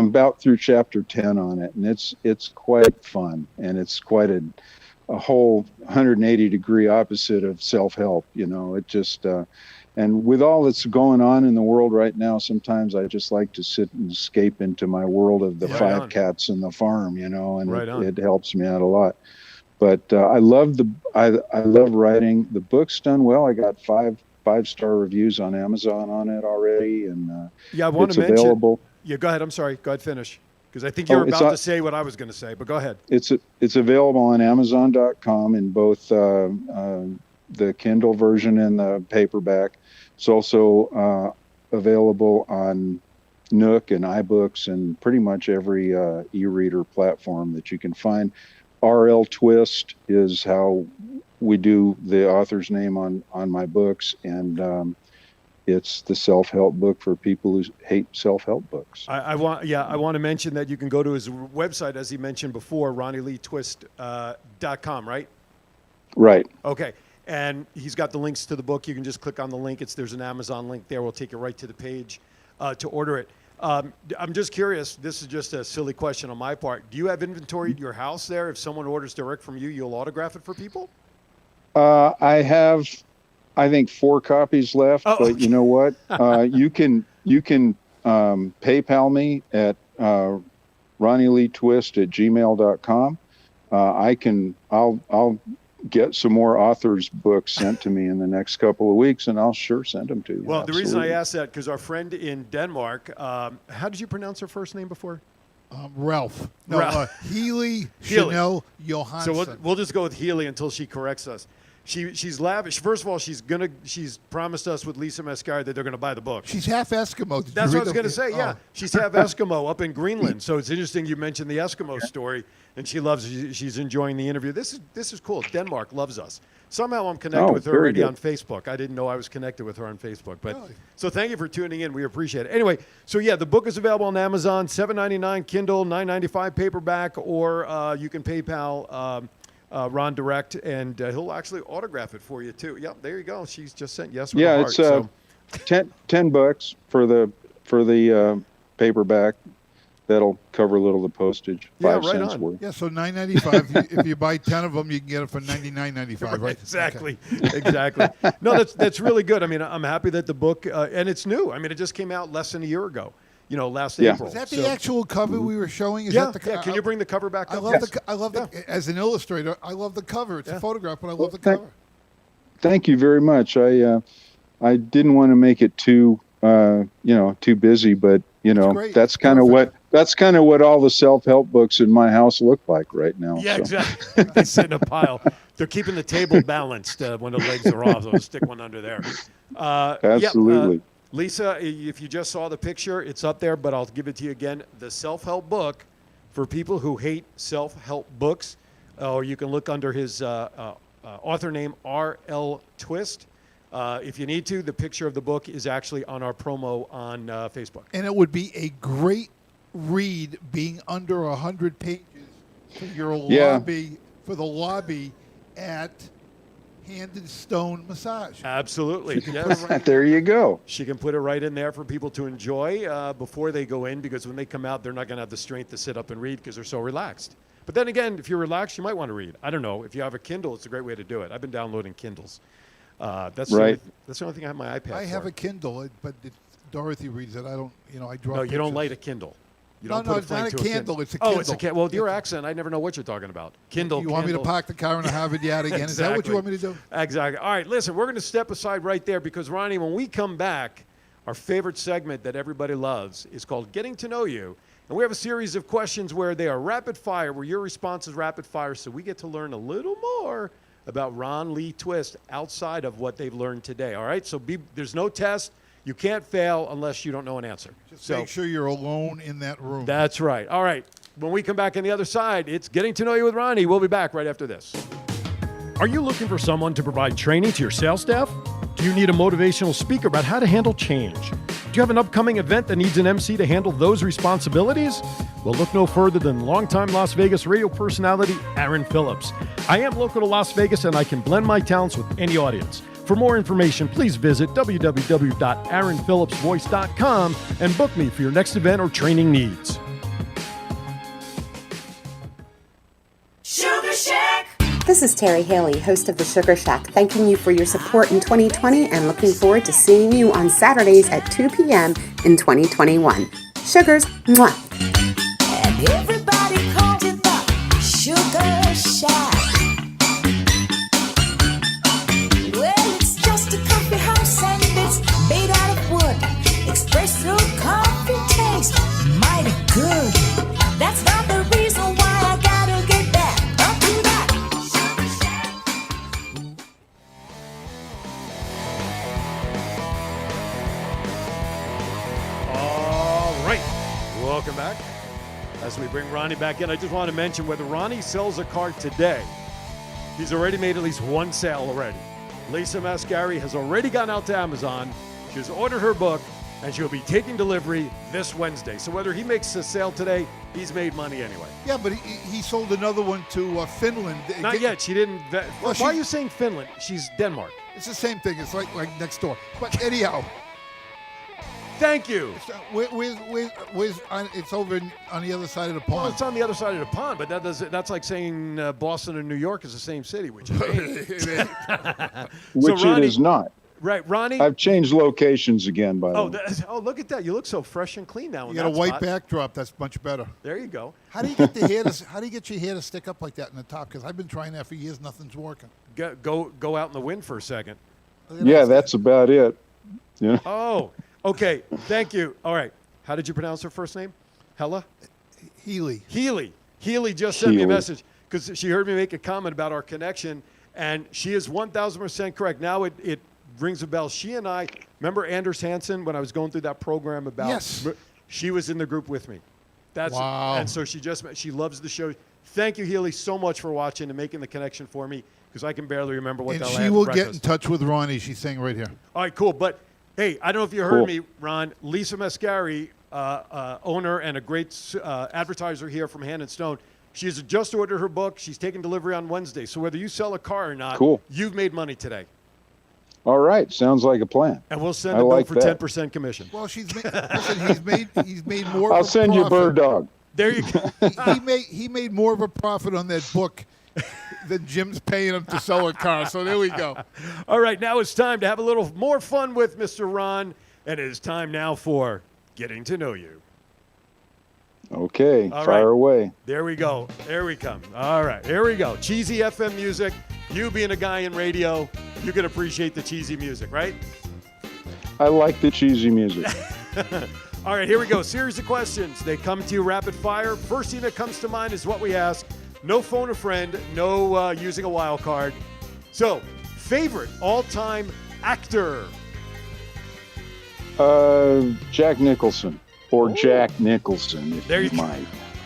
about through chapter 10 on it, and it's quite fun, and it's quite a whole 180-degree opposite of self-help. It just and with all that's going on in the world right now, sometimes I just like to sit and escape into my world of the five cats and the farm, and it helps me out a lot. But I love writing. The book's done well. I got five-star reviews on Amazon on it already, and I want it's to mention. available. Yeah, go ahead. I'm sorry. Go ahead, finish. Because I think you're about to say what I was going to say, but go ahead. It's available on Amazon.com in both the Kindle version and the paperback. It's also available on Nook and iBooks and pretty much every e-reader platform that you can find. RL Twist is how we do the author's name on my books, and it's the self-help book for people who hate self-help books. I want to mention that you can go to his website, as he mentioned before, RonnieLeeTwist.com, right? Right. Okay. And he's got the links to the book. You can just click on the link. There's an Amazon link there. We'll take you right to the page to order it. I'm just curious. This is just a silly question on my part. Do you have inventory at your house there? If someone orders direct from you, you'll autograph it for people? I have, I think, 4 copies left. Oh, but okay. you know what? You can PayPal me at RonnieLeeTwist@gmail.com. I'll get some more authors' books sent to me in the next couple of weeks, and I'll sure send them to you. Well, the reason I Absolutely. asked that, because our friend in Denmark, how did you pronounce her first name before? Ralph. No, Ralph. Healy Healy. Chanel Johansson. So we'll just go with Healy until she corrects us. She's lavish. First of all, she's promised us with Lisa Mascari that they're gonna buy the book. She's half Eskimo. Did you That's read what I was the- going to say, yeah. Oh. She's half Eskimo up in Greenland. So it's interesting you mentioned the Eskimo story, and she's enjoying the interview. This is cool. Denmark loves us. Somehow I'm connected with her very already good. on Facebook. I didn't know I was connected with her on Facebook. But Really? So thank you for tuning in. We appreciate it. Anyway, so yeah, the book is available on Amazon, $7.99 Kindle, $9.95 paperback, or you can PayPal Ron direct, and he'll actually autograph it for you too. Yep, there you go. She's just sent yes with a Yeah, heart. it's so. $10 for the paperback. That'll cover a little of the postage. Yeah, 5 right cents on. worth. Yeah, so $9.95. If you buy 10 of them, you can get it for $99.95, right? Exactly. Exactly. No, that's really good. I mean, I'm happy that the book, and it's new. I mean, it just came out less than a year ago, last Yeah. April. Is that the So- actual cover we were showing? Is Yeah, that the yeah. Can you bring the cover back I up? love Yes. I love as an illustrator, I love the cover. It's Yeah. a photograph, but I love the thank- cover. Thank you very much. I didn't want to make it too too busy, but great. that's kind of Perfect. what all the self-help books in my house look like right now. Yeah, so. exactly. They sit in a pile. They're keeping the table balanced when the legs are off. So I'll stick one under there. Absolutely. Lisa, if you just saw the picture, it's up there, but I'll give it to you again. The self-help book for people who hate self-help books, or you can look under his author name, R.L. Twist. If you need to, the picture of the book is actually on our promo on Facebook. And it would be a great read being under 100 pages for your Yeah. lobby, for the lobby at Hand and Stone Massage. Absolutely. Yes. There you go. She can put it right in there for people to enjoy before they go in, because when they come out, they're not going to have the strength to sit up and read because they're so relaxed. But then again, if you're relaxed, you might want to read. I don't know. If you have a Kindle, it's a great way to do it. I've been downloading Kindles. That's Right. that's the only thing I have my iPad I have for. a Kindle, but Dorothy reads it. I don't, I draw. No, you don't pictures. light a Kindle. You No, don't no, put it's flame not a to candle, it's a Oh, it's a Kindle. candle. Well, with your accent, I never know what you're talking about. Kindle. You want me to Kindle. park the car in the Harvard Yard again? Is that what you want me to do? Exactly. All right, listen, we're going to step aside right there because, Ronnie, when we come back, our favorite segment that everybody loves is called Getting to Know You. And we have a series of questions where they are rapid fire, where your response is rapid fire, so we get to learn a little more about Ron Lee Twist outside of what they've learned today. All right? So there's no test. You can't fail unless you don't know an answer. Just so make sure you're alone in that room. that's right. All right. When we come back on the other side, it's Getting to Know You with Ronnie. We'll be back right after this. Are you looking for someone to provide training to your sales staff? Do you need a motivational speaker about how to handle change? Do you have an upcoming event that needs an MC to handle those responsibilities? Well, look no further than longtime Las Vegas radio personality Aaron Phillips. I am local to Las Vegas and I can blend my talents with any audience. For more information, please visit www.aaronphillipsvoice.com and book me for your next event or training needs. Sugar Shack. This is Terry Haley, host of The Sugar Shack, thanking you for your support in 2020 and looking forward to seeing you on Saturdays at 2 p.m. in 2021. Sugars, mwah. And everybody calls it the Sugar Shack. Well, it's just a coffee house and it's made out of wood. Espresso coffee tastes mighty good. That's not the reason why I gotta get back up to that Sugar Shack. All right. Welcome back. As we bring Ronnie back in, I just want to mention whether Ronnie sells a car today, he's already made at least one sale already. Lisa Mascari has already gone out to Amazon. She's ordered her book, and she'll be taking delivery this Wednesday. So whether he makes a sale today, he's made money anyway. Yeah, but he sold another one to Finland. Not yet. She didn't. Well, why are you saying Finland? She's Denmark. It's the same thing. It's like next door. But anyhow, Thank you. it's over on the other side of the Well, pond. it's on the other side of the pond, but that's like saying Boston and New York is the same city, which is Which Ronnie- it is not. right. Ronnie. I've changed locations again, by the Oh, way. look at that! You look so fresh and clean now. You in got a that white spot. backdrop. That's much better. There you go. How do you get the hair? How do you get your hair to stick up like that in the top? Because I've been trying that for years. Nothing's working. Go out in the wind for a second. Yeah, that's about it. You know? Oh, okay. Thank you. All right. How did you pronounce her first name? Hella? Healy. Healy. Healy just sent me a Healy. message because she heard me make a comment about our connection, and she is 1,000% correct. Now it rings a bell. She and I, remember Anders Hansen when I was going through that program about? Yes. She was in the group with me. Wow. And so she loves the show. Thank you, Healy, so much for watching and making the connection for me because I can barely remember what And the hell I she had for will get in breakfast. touch with Ronnie. She's saying right here. All right, cool. But hey, I don't know if you heard Cool. me, Ron. Lisa Mascari, owner and a great advertiser here from Hand and Stone. She's just ordered her book. She's taking delivery on Wednesday. So whether you sell a car or not, Cool. you've made money today. All right. Sounds like a plan. And we'll send I a bill like for that. 10% commission. Well, listen. He's made more. I'll of a send you profit. Bird Dog. There you go. He made more of a profit on that book than Jim's paying him to sell a car. So there we go. All right, now it's time to have a little more fun with Mr. Ron. And it is time now for Getting to Know You. Okay. All Fire right. away. There we go. There we come. All right, here we go. Cheesy FM music. You being a guy in radio, you can appreciate the cheesy music, right? I like the cheesy music. All right, here we go. Series of questions. They come to you rapid fire. First thing that comes to mind is what we ask. No phone a friend. No using a wild card. So, favorite all-time actor? Jack Nicholson. Or Ooh. Jack Nicholson, if There you you go. might.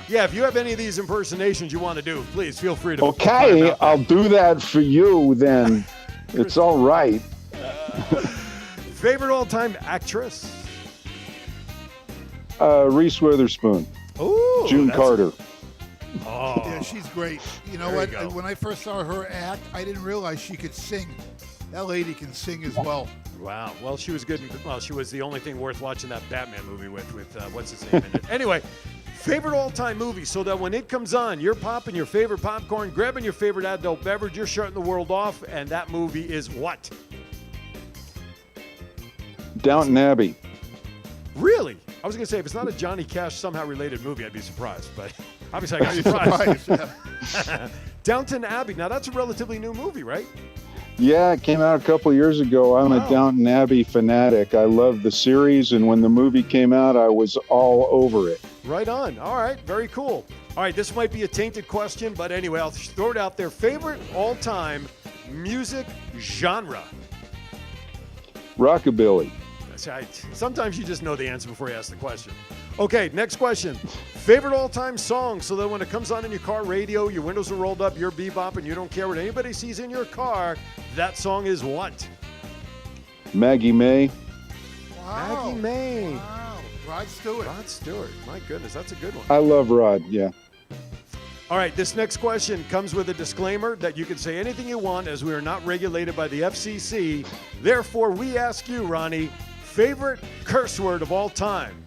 Yeah, if you have any of these impersonations you want to do, please feel free to. fire Okay, them out. I'll do that for you then. It's all right. Favorite all-time actress? Reese Witherspoon. Ooh, June that's- Carter. Oh, Yeah, she's great. You know There what? you go. When I first saw her act, I didn't realize she could sing. That lady can sing as well. wow. Well, she was good. Well, she was the only thing worth watching that Batman movie with what's his name in it. Anyway, favorite all-time movie, so that when it comes on, you're popping your favorite popcorn, grabbing your favorite adult beverage, you're shutting the world off, and that movie is what? Downton Abbey. Really? I was going to say, if it's not a Johnny Cash somehow related movie, I'd be surprised. But obviously, I got surprised. Downton Abbey. Now, that's a relatively new movie, right? Yeah, it came out a couple years ago. I'm Wow. a Downton Abbey fanatic. I love the series, and when the movie came out, I was all over it. Right on. All right. Very cool. All right. This might be a tainted question, but anyway, I'll throw it out there. Favorite all-time music genre? Rockabilly. That's right. Sometimes you just know the answer before you ask the question. Okay, next question. Favorite all-time song, so that when it comes on in your car radio, your windows are rolled up, you're bebopping, you don't care what anybody sees in your car, that song is what? Maggie May. Wow. Maggie May. Wow. Rod Stewart. Rod Stewart. My goodness, that's a good one. I love Rod, yeah. All right, this next question comes with a disclaimer that you can say anything you want as we are not regulated by the FCC. Therefore, we ask you, Ronnie, favorite curse word of all time?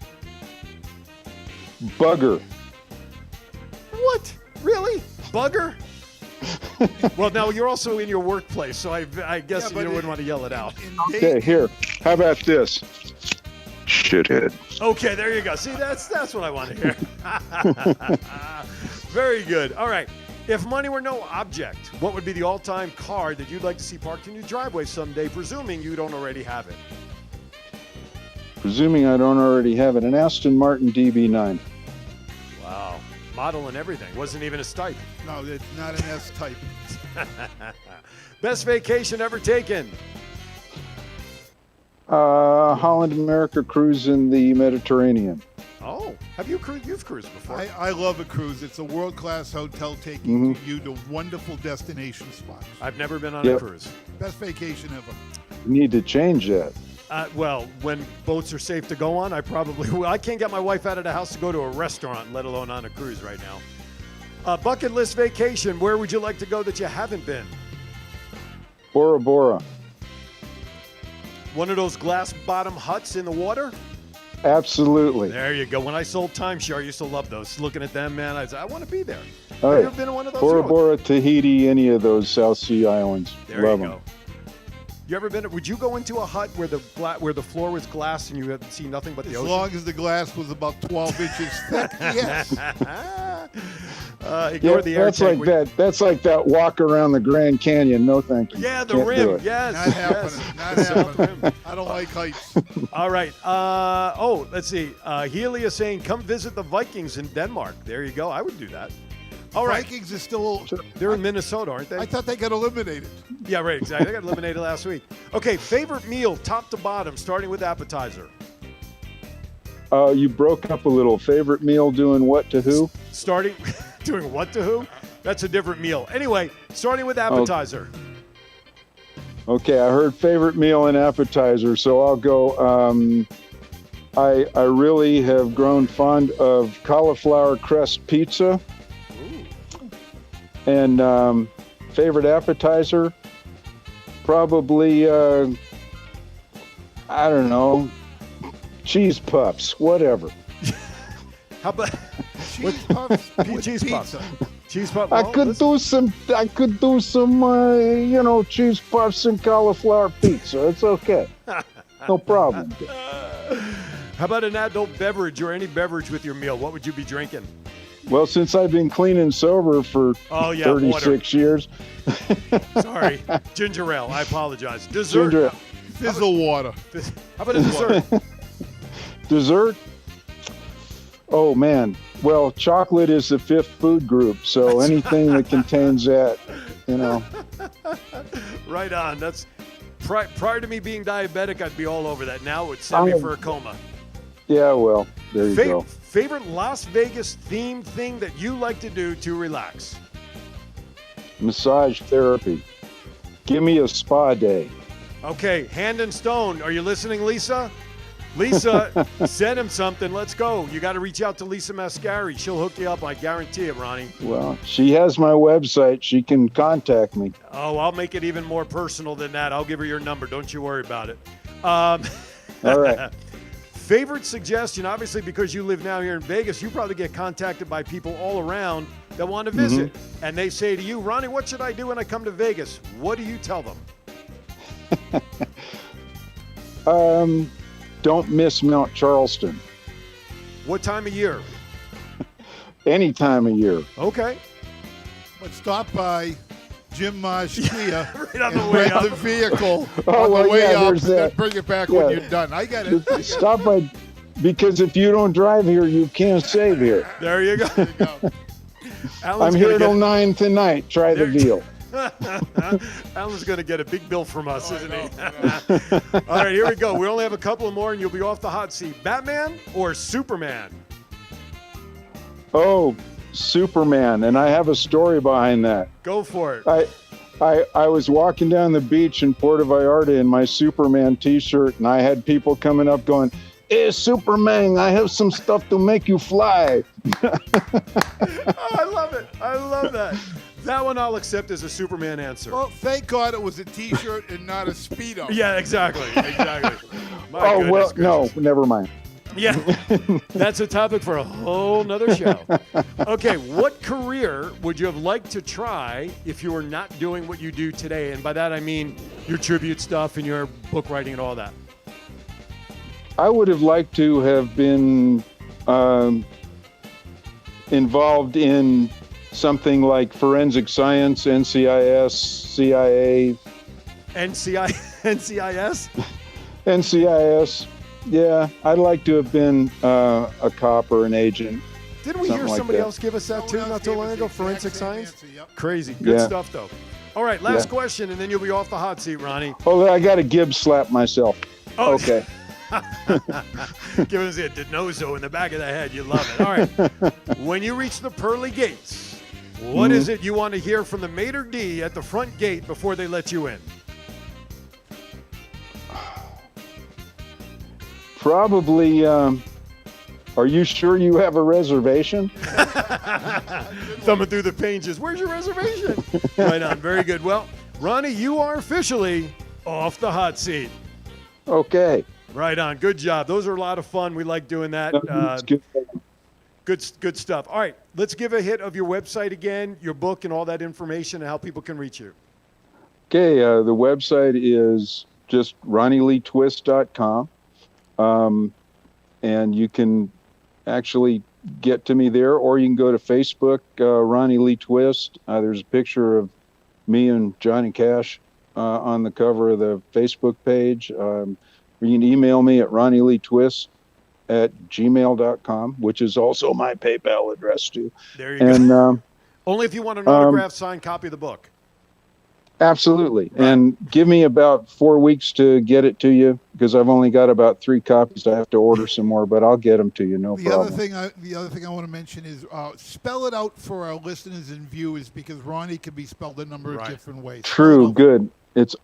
Bugger. What? Really? Bugger? Well, now you're also in your workplace, so I guess Yeah, you but wouldn't want to yell it out. Okay, here. How about this? Shithead. Okay, there you go. See, that's what I want to hear. Very good. All right. If money were no object, what would be the all-time car that you'd like to see parked in your driveway someday, presuming you don't already have it? Presuming I don't already have it. An Aston Martin DB9. Wow. Model and everything. Wasn't even a stipe. No, it's not an S type. Best vacation ever taken? Holland America cruise in the Mediterranean. Oh, have you cruised? You've cruised before. I love a cruise. It's a world-class hotel taking Mm-hmm. you to wonderful destination spots. I've never been on a Yep. cruise. Best vacation ever. You need to change that. Well, when boats are safe to go on, I probably will. I can't get my wife out of the house to go to a restaurant, let alone on a cruise right now. Bucket list vacation. Where would you like to go that you haven't been? Bora Bora. One of those glass bottom huts in the water? Absolutely. There you go. When I sold timeshare, I used to love those. Looking at them, man, I said, I want to be there. All Have you right. ever been to one of those? Bora You're- Bora, Tahiti, any of those South Sea islands. There Love you them. go. You ever been? Would you go into a hut where the floor was glass and you had seen nothing but the As ocean? long as the glass was about 12 inches thick, yes. Ignore Yeah, the air that's tank. like that. That's like that walk around the Grand Canyon. No, thank you. Yeah, the Can't do rim. it. Yes. Not yes. happening. Not The South happening. Rim. I don't like heights. All right. Let's see. Healy is saying, come visit the Vikings in Denmark. There you go. I would do that. All right. Vikings is still. They're in Minnesota, aren't they? I thought they got eliminated. Yeah, right. Exactly. They got eliminated last week. Okay. Favorite meal, top to bottom, starting with appetizer. You broke up a little. Favorite meal doing what to who? Starting, doing what to who? That's a different meal. Anyway, starting with appetizer. Okay, I heard favorite meal and appetizer, so I'll go. I really have grown fond of cauliflower crust pizza. And favorite appetizer, probably, I don't know, cheese puffs, whatever. How about Cheese puffs with cheese puffs? pizza. Cheese puff. I well, could listen- do some, cheese puffs and cauliflower pizza. It's okay. No problem. How about an adult beverage or any beverage with your meal? What would you be drinking? Well, since I've been clean and sober for Oh, yeah, 36 years, Sorry, ginger ale. I apologize. Dessert. ginger Fizzle water. How about a dessert? dessert. Oh man. Well, chocolate is the fifth food group, so anything that contains that, Right on. That's prior to me being diabetic, I'd be all over that. Now it would send me Oh. for a coma. Yeah, well, there you go. Favorite Las Vegas themed thing that you like to do to relax? Massage therapy. Give me a spa day. Okay, Hand and Stone. Are you listening, Lisa? Lisa, send him something. Let's go. You got to reach out to Lisa Mascari. She'll hook you up. I guarantee it, Ronnie. Well, she has my website. She can contact me. Oh, I'll make it even more personal than that. I'll give her your number. Don't you worry about it. All right. Favorite suggestion, obviously, because you live now here in Vegas, you probably get contacted by people all around that want to visit. And they say to you, Ronnie, what should I do when I come to Vegas? What do you tell them? Don't miss Mount Charleston. What time of year? Any time of year. Okay. But stop by Jim Marsh Kia Right on the and way rent up. the vehicle Oh, on well, the way yeah, up and there's then that. bring it back Yeah. when you're done. I get it. Just stop by, because if you don't drive here, you can't save here. There you go. There you go. Alan's I'm here gonna till get, 9 tonight. Try the There- deal. Alan's going to get a big bill from us, Oh, I isn't know, he? All right, here we go. We only have a couple more, and you'll be off the hot seat. Batman or Superman? Oh, Superman. And I have a story behind that. Go for it. I was walking down the beach in Puerto Vallarta in my Superman t-shirt, and I had people coming up going, "Hey, Superman, I have some stuff to make you fly." Oh, I love it. I love that. That one I'll accept as a Superman answer. Well, thank God it was a T-shirt and not a Speedo. Yeah, exactly. Exactly. My Oh, goodness well, gracious. no, never mind. Yeah, that's a topic for a whole nother show. Okay, what career would you have liked to try if you were not doing what you do today? And by that I mean your tribute stuff and your book writing and all that. I would have liked to have been involved in something like forensic science, NCIS, CIA, NCIS? NCIS. Yeah, I'd like to have been a cop or an agent. Didn't we Something hear like somebody that. else give us that too Someone not else too gave long us ago? the Forensic exact same science? answer, yep. Crazy. Good Yeah. stuff, though. All right, last Yeah. question, and then you'll be off the hot seat, Ronnie. Oh, I got a Gibbs slap myself. Oh. Okay. Give us a denozo in the back of the head. You love it. All right. When you reach the pearly gates, what is it you want to hear from the maitre d' at the front gate before they let you in? Probably, are you sure you have a reservation? Thumbing through the pages. Where's your reservation? Right on. Very good. Well, Ronnie, you are officially off the hot seat. Okay. Right on. Good job. Those are a lot of fun. We like doing that. That's good. Good stuff. All right. Let's give a hit of your website again, your book, and all that information, and how people can reach you. Okay, the website is just RonnieLeeTwist.com. And you can actually get to me there, or you can go to Facebook, Ronnie Lee Twist. There's a picture of me and Johnny Cash on the cover of the Facebook page. You can email me at RonnieLeeTwist@gmail.com, which is also my PayPal address too. There you go. And Only if you want an autographed signed copy of the book. absolutely. And give me about 4 weeks to get it to you, because I've only got about 3 copies. I have to order some more, but I'll get them to you. No The problem. other thing I want to mention is spell it out for our listeners and viewers, because Ronnie can be spelled a number of Right. different ways. True. Spell it out. Good. It's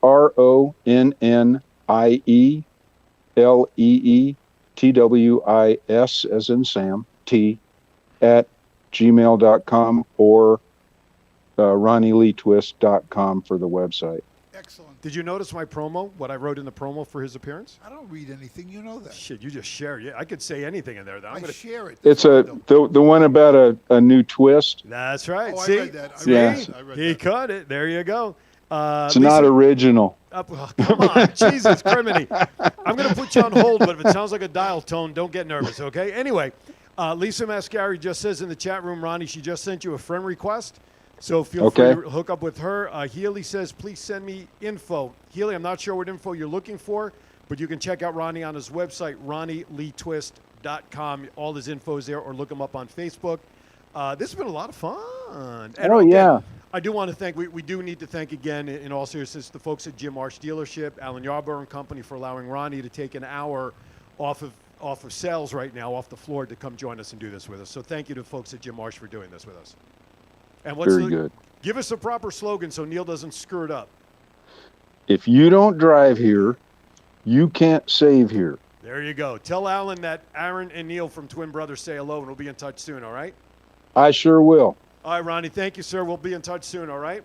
RonnieLeetwis, as in Sam, T, at gmail.com, or RonnieLeeTwist.com for the website. Excellent. Did you notice my promo, what I wrote in the promo for his appearance? I don't read anything. You know that. Shit, you just share. Yeah, I could say anything in there. Though. I I'm gonna, share it. It's That's what I do. the one about a new twist. That's right. Oh, I See? read that. I See? read that. I read He that. cut it. There you go. It's not original. Oh, come on. Jesus, criminy. I'm going to put you on hold, but if it sounds like a dial tone, don't get nervous, okay? Anyway, Lisa Mascari just says in the chat room, Ronnie, she just sent you a friend request. So feel free Okay. to hook up with her. Healy says, please send me info. Healy, I'm not sure what info you're looking for, but you can check out Ronnie on his website, RonnieLeeTwist.com. All his info is there, or look him up on Facebook. This has been a lot of fun. And Oh, again, yeah. I do want to thank, we do need to thank again, in all seriousness, the folks at Jim Marsh Dealership, Alan Yarborough and Company, for allowing Ronnie to take an hour off of sales right now, off the floor, to come join us and do this with us. So thank you to folks at Jim Marsh for doing this with us. And Very good. Give us a proper slogan so Neil doesn't screw it up. If you don't drive here, you can't save here. There you go. Tell Alan that Aaron and Neil from Twin Brothers say hello, and we'll be in touch soon, all right? I sure will. All right, Ronnie, thank you, sir. We'll be in touch soon, all right?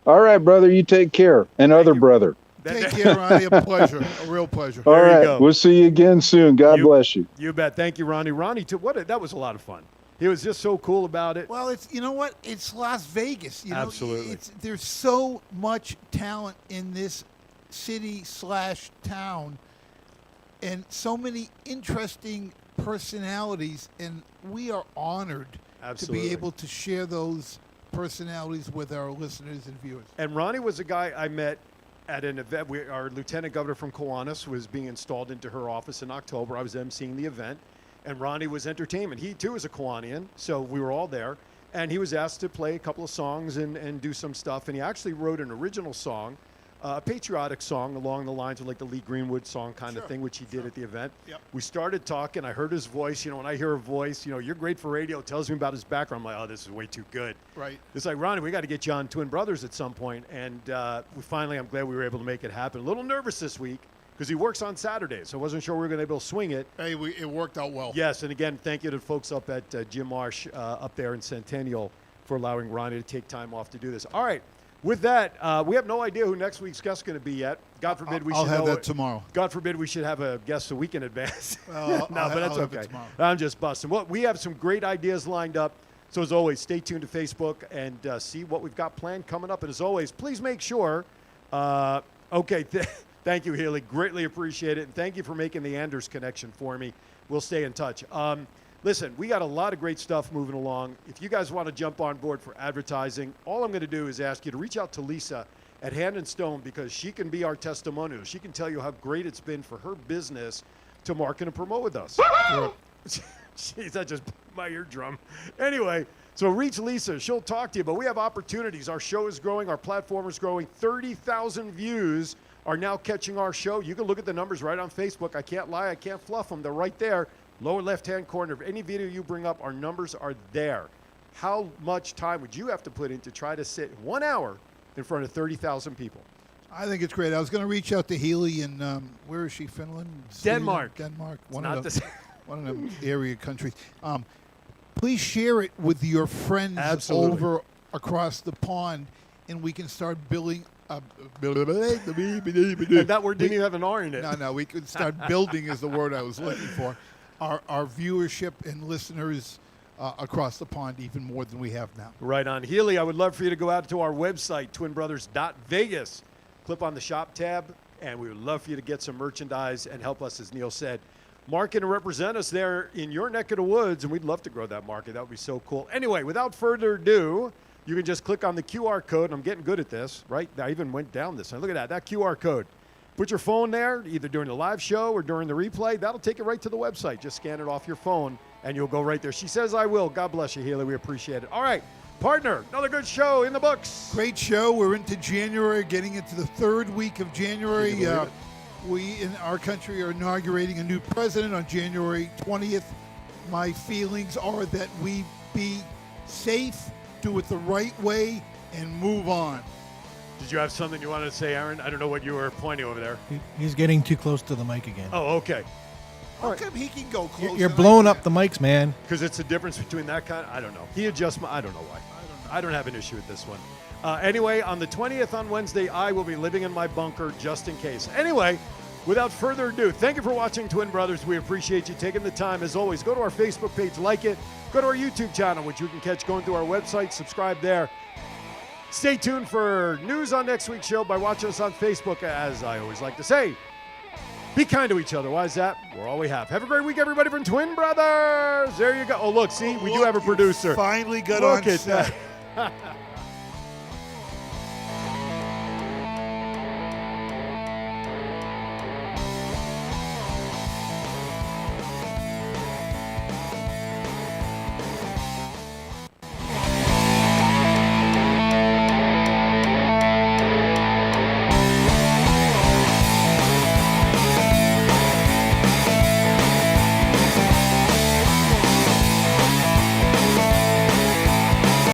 All right, brother, you take care. And other you. brother. Take care, Ronnie. A pleasure. A real pleasure. All There you right, go. we'll see you again soon. God You- bless you. You bet. Thank you, Ronnie. Ronnie, that was a lot of fun. He was just so cool about it. Well, you know what? It's Las Vegas. You know, Absolutely. There's so much talent in this city/town, and so many interesting personalities, and we are honored Absolutely. to be able to share those personalities with our listeners and viewers. And Ronnie was a guy I met at an event. Our lieutenant governor from Kiwanis was being installed into her office in October. I was emceeing the event, and Ronnie was entertainment. He too is a Kiwanian, so we were all there. And he was asked to play a couple of songs and do some stuff. And he actually wrote an original song, a patriotic song along the lines of like the Lee Greenwood song kind of thing, which he did at the event. Yep. We started talking. I heard his voice. You know, when I hear a voice, you know, you're great for radio. It tells me about his background. I'm like, oh, this is way too good. Right. It's like, Ronnie, we got to get you on Twin Brothers at some point. And I'm glad we were able to make it happen. A little nervous this week because he works on Saturdays. So I wasn't sure we were going to be able to swing it. Hey, it worked out well. Yes, and again, thank you to folks up at Jim Marsh up there in Centennial for allowing Ronnie to take time off to do this. All right. With that, we have no idea who next week's guest is going to be yet. God forbid we I'll should have know that tomorrow. God forbid we should have a guest a week in advance. Well, no, I'll but that's have it okay. tomorrow. I'm just busting. Well, we have some great ideas lined up. So as always, stay tuned to Facebook and see what we've got planned coming up. And as always, please make sure. Thank you, Haley. Greatly appreciate it. And thank you for making the Anders connection for me. We'll stay in touch. Listen, we got a lot of great stuff moving along. If you guys want to jump on board for advertising, all I'm going to do is ask you to reach out to Lisa at Hand and Stone because she can be our testimonial. She can tell you how great it's been for her business to market and promote with us. Jeez, that just my eardrum. Anyway, so reach Lisa. She'll talk to you, but we have opportunities. Our show is growing. Our platform is growing. 30,000 views are now catching our show. You can look at the numbers right on Facebook. I can't lie. I can't fluff them. They're right there. Lower left-hand corner of any video you bring up, our numbers are there. How much time would you have to put in to try to sit 1 hour in front of 30,000 people? I think it's great. I was going to reach out to Healy in, where is she, Finland? Sweden? Denmark. Denmark. It's not the same. One of the area countries. Please share it with your friends Absolutely. over across the pond, and we can start building. And that word didn't even have an R in it. No, we could start building is the word I was looking for. Our viewership and listeners across the pond even more than we have now. Right on. Healy, I would love for you to go out to our website, twinbrothers.vegas. Click on the shop tab, and we would love for you to get some merchandise and help us, as Neil said, market and represent us there in your neck of the woods, and we'd love to grow that market. That would be so cool. Anyway, without further ado, you can just click on the QR code, and I'm getting good at this, right? I even went down this. Look at that QR code. Put your phone there, either during the live show or during the replay. That'll take you right to the website. Just scan it off your phone, and you'll go right there. She says I will. God bless you, Healy. We appreciate it. All right, partner, another good show in the books. Great show. We're into January, getting into the third week of January. Can you believe it? We in our country are inaugurating a new president on January 20th. My feelings are that we be safe, do it the right way, and move on. Did you have something you wanted to say, Aaron? I don't know what you were pointing over there. He's getting too close to the mic again. Oh, okay. How come he can go closer? You're than blowing I up the mics, man. Because it's the difference between that kind. I don't know. He adjusts my. I don't know why. I don't have an issue with this one. Anyway, on the 20th on Wednesday, I will be living in my bunker just in case. Anyway, without further ado, thank you for watching Twin Brothers. We appreciate you taking the time. As always, go to our Facebook page, like it. Go to our YouTube channel, which you can catch going through our website. Subscribe there. Stay tuned for news on next week's show by watching us on Facebook. As I always like to say, be kind to each other. Why is that? We're all we have. Have a great week, everybody, from Twin Brothers. There you go. Oh, look, see, we do have a producer. Finally got Look on at set. that.